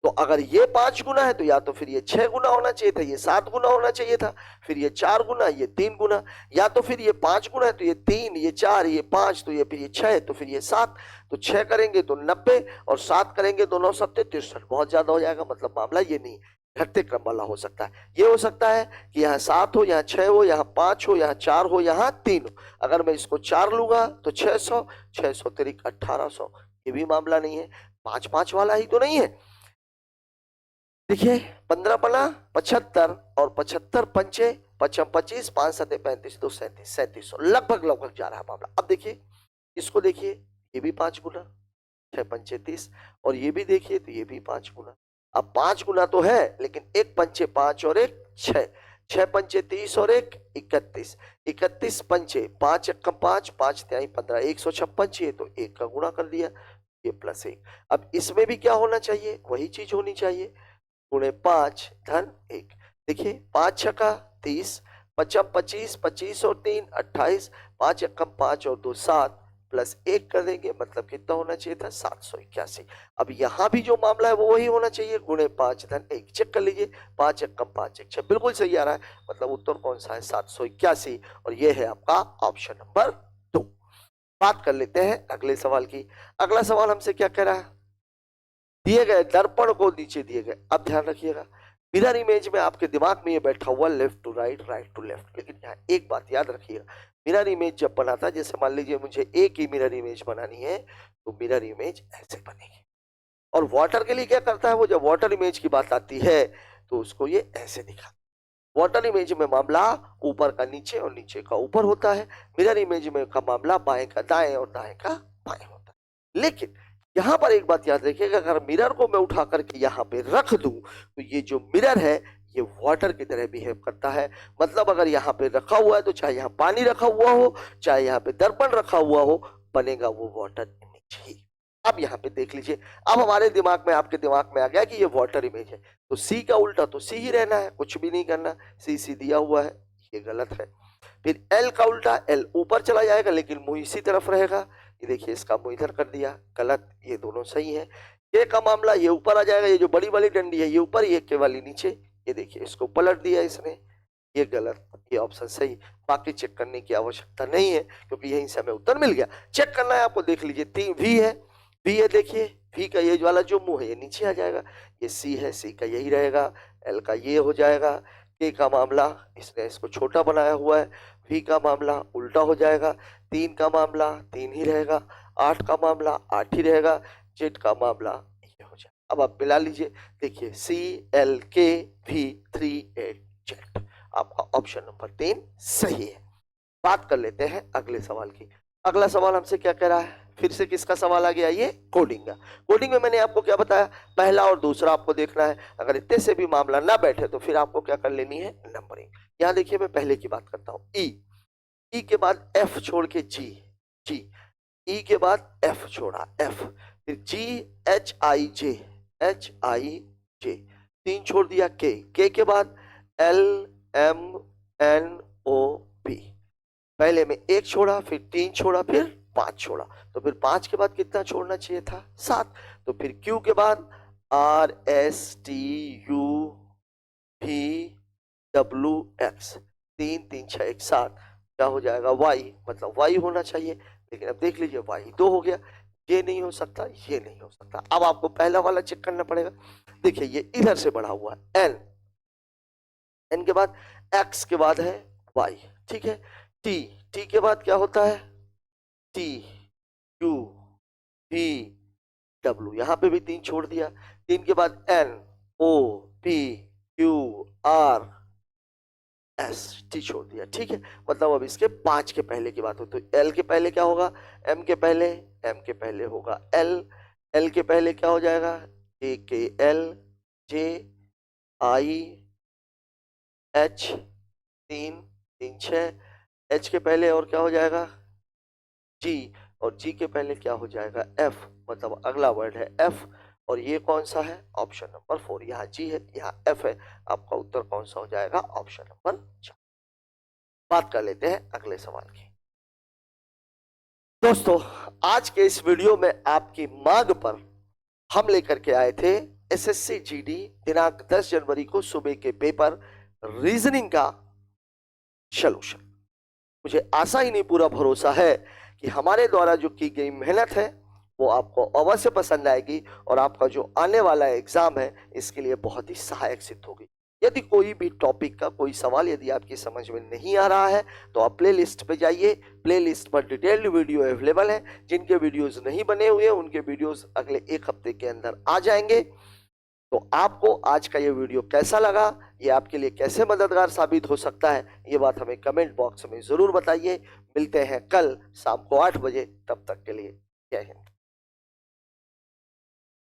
तो अगर ये 5 गुना है तो या तो फिर ये 6 गुना होना चाहिए था, ये 7 गुना होना चाहिए था, फिर ये 4 गुना, ये 3 गुना, या तो फिर ये 5 गुना है तो ये 3, ये 4, ये 5, तो ये फिर ये 6, तो फिर ये 7, तो 6 करेंगे तो 90 और 7 करेंगे तो 9 7 63, बहुत ज्यादा हो जाएगा। मतलब मामला ये नहीं, घटते क्रम वाला हो सकता है। ये हो सकता है कि यहाँ 7 हो, यहाँ 6 हो, यहाँ 5 हो, यहाँ 4 हो, यहाँ 3 हो। अगर मैं इसको 4 लूंगा तो 600, 600 तिरिक 1800, ये भी मामला नहीं है। 5 5 वाला ही तो नहीं है। देखिए 15 पना 75 और 75 पंचे 25, 5 7 35, 2 37, 3700, लगभग लगभग जा रहा है मामला। अब देखिए इसको, देखिए ये भी 5 गुना, 6 पंचे 30, और ये भी देखिए तो ये भी 5 गुना। अब 5 गुना तो है, लेकिन एक पंचे 5 और एक 6, 6 पंचे 30 और एक 31, 31 पंचे 5 एकम 5, 5 तिहाई 15, 156 चाहिए तो 1 का गुणा कर दिया, ये प्लस 1। अब इसमें भी क्या होना चाहिए, वही चीज होनी चाहिए, गुणे 5 धन 1। देखिए 5 छका 30, 5 25, 25 और 3 28, 5 एकम 5 और 2 7, प्लस 1 कर देंगे, मतलब कितना होना चाहिए था, 781। अब यहाँ भी जो मामला है वो वही होना चाहिए, गुणे 5 धन 1। चेक कर लीजिए, 5 एकम 5 1 6, बिल्कुल सही आ रहा है। मतलब उत्तर कौन सा है, 781, और ये है आपका ऑप्शन नंबर 2। बात कर लेते हैं अगले सवाल की। अगला सवाल हमसे क्या कह रहा है, दिए गए दर्पण को नीचे दिए गए, अब ध्यान रखिएगा मिरर इमेज में आपके दिमाग में ये बैठा हुआ left to right, right to left, लेकिन यहाँ एक बात याद रखिएगा, मिरर इमेज जब बनाता है, जैसे मान लीजिए मुझे एक ही मिरर इमेज बनानी है तो मिरर इमेज ऐसे बनेगी। और वाटर के लिए क्या करता है वो, जब वाटर इमेज की बात आती है तो उसको ये ऐसे दिखा। वाटर इमेज में मामला ऊपर का नीचे और नीचे का ऊपर होता है, मिरर इमेज में का मामला बाएं का दाएं और दाएं का बाएं होता है। लेकिन यहाँ पर एक बात याद रखिएगा, अगर मिरर को मैं उठा करके यहाँ पे रख दूं तो ये जो मिरर है ये वाटर की तरह बिहेव करता है। मतलब अगर यहाँ पे रखा हुआ है तो चाहे यहाँ पानी रखा हुआ हो, चाहे यहाँ पे दर्पण रखा हुआ हो, बनेगा वो वाटर इमेज ही। अब यहाँ पे देख लीजिए, अब हमारे दिमाग में, आपके दिमाग में आ गया कि ये वाटर इमेज है, तो सी का उल्टा तो सी ही रहना है, कुछ भी नहीं करना। सी सी दिया हुआ है, ये गलत है। फिर एल का उल्टा, एल ऊपर चला जाएगा लेकिन मुंह इसी तरफ रहेगा, ये देखिए इसका मुंह इधर कर दिया, गलत। ये दोनों सही है। के का मामला ये ऊपर आ जाएगा, ये जो बड़ी वाली डंडी है ये ऊपर, ये के वाली नीचे, ये देखिए इसको पलट दिया इसने, ये गलत, ये ऑप्शन सही। बाकी चेक करने की आवश्यकता नहीं है क्योंकि यहीं से हमें उत्तर मिल गया। चेक करना है आपको, देख लीजिए 3 वी है, वी है, देखिए वी का ये वाला जो मुंह है ये नीचे आ जाएगा, ये सी है, सी का यही रहेगा, एल का ये हो जाएगा, के का मामला इसने इसको छोटा बनाया हुआ है, वी का मामला उल्टा हो जाएगा, 3 का मामला 3 ही रहेगा, 8 का मामला 8 ही रहेगा, जेड का मामला ये हो जाएगा। अब आप मिला लीजिए, देखिए सी एल के वी 3 8 जेड, आपका ऑप्शन नंबर 3 सही है। बात कर लेते हैं अगले सवाल की। अगला सवाल हमसे क्या कह रहा है, फिर से किसका सवाल आ गया, ये कोडिंग का। कोडिंग में मैंने आपको क्या बताया, पहला और दूसरा आपको देखना है, अगर इतने से भी मामला ना बैठे तो फिर आपको क्या कर लेनी है, नंबरिंग। यहाँ देखिए मैं पहले की बात करता हूँ, ई के बाद एफ छोड़ के जी, जी ई के बाद एफ छोड़ा एफ, फिर जी H I J, H I जे, 3 छोड़ दिया के के बाद L M N O P, पहले में 1 छोड़ा, फिर 3 छोड़ा, फिर 5 छोड़ा, तो फिर 5 के बाद कितना छोड़ना चाहिए था, 7। तो फिर क्यू के बाद RSTUVWX, 3 3 6 एक साथ क्या हो जाएगा y, मतलब y होना चाहिए। लेकिन अब देख लीजिए y 2 हो गया, ये नहीं हो सकता, ये नहीं हो सकता। अब आपको पहला वाला चेक करना पड़ेगा। देखिए ये इधर से बढ़ा हुआ है n, n के बाद x के बाद है y, ठीक है। t, t के बाद क्या होता है t u v w, यहां पे भी 3 छोड़ दिया। 3 के बाद n o p q r s t छोड़ दिया, ठीक है। मतलब अब इसके 5 के पहले की बात हो तो l के पहले क्या होगा, m के पहले होगा l, l के पहले क्या हो जाएगा a k l j i h, 3 3 6, h के पहले और क्या हो जाएगा g, और g के पहले क्या हो जाएगा f, मतलब अगला वर्ड है f। और ये कौन सा है, ऑप्शन नंबर 4। यहाँ g है, यहाँ f है, आपका उत्तर कौन सा हो जाएगा, ऑप्शन नंबर 4। बात कर लेते हैं अगले सवाल की। दोस्तों आज के इस वीडियो में आपकी मांग पर हम लेकर के आए थे एसएससी जीडी दिनांक 10 जनवरी को सुबह के पेपर रीजनिंग का सॉल्यूशन। मुझे आशा ही नहीं पूरा भरोसा है कि हमारे द्वारा जो की गई मेहनत है वो आपको अवश्य पसंद आएगी और आपका जो आने वाला एग्जाम है इसके लिए बहुत ही सहायक सिद्ध होगी। यदि कोई भी टॉपिक का कोई सवाल यदि आपकी समझ में नहीं आ रहा है तो आप प्ले लिस्ट पे जाइए, प्ले लिस्ट पर डिटेल्ड वीडियो अवेलेबल है। जिनके वीडियोस नहीं बने हुए उनके वीडियोस अगले 1 हफ्ते के अंदर आ जाएंगे। तो आपको आज का ये वीडियो कैसा लगा, ये आपके लिए कैसे मददगार साबित हो सकता है, ये बात हमें कमेंट बॉक्स में जरूर बताइए। मिलते हैं कल शाम को 8 बजे, तब तक के लिए जय हिंद।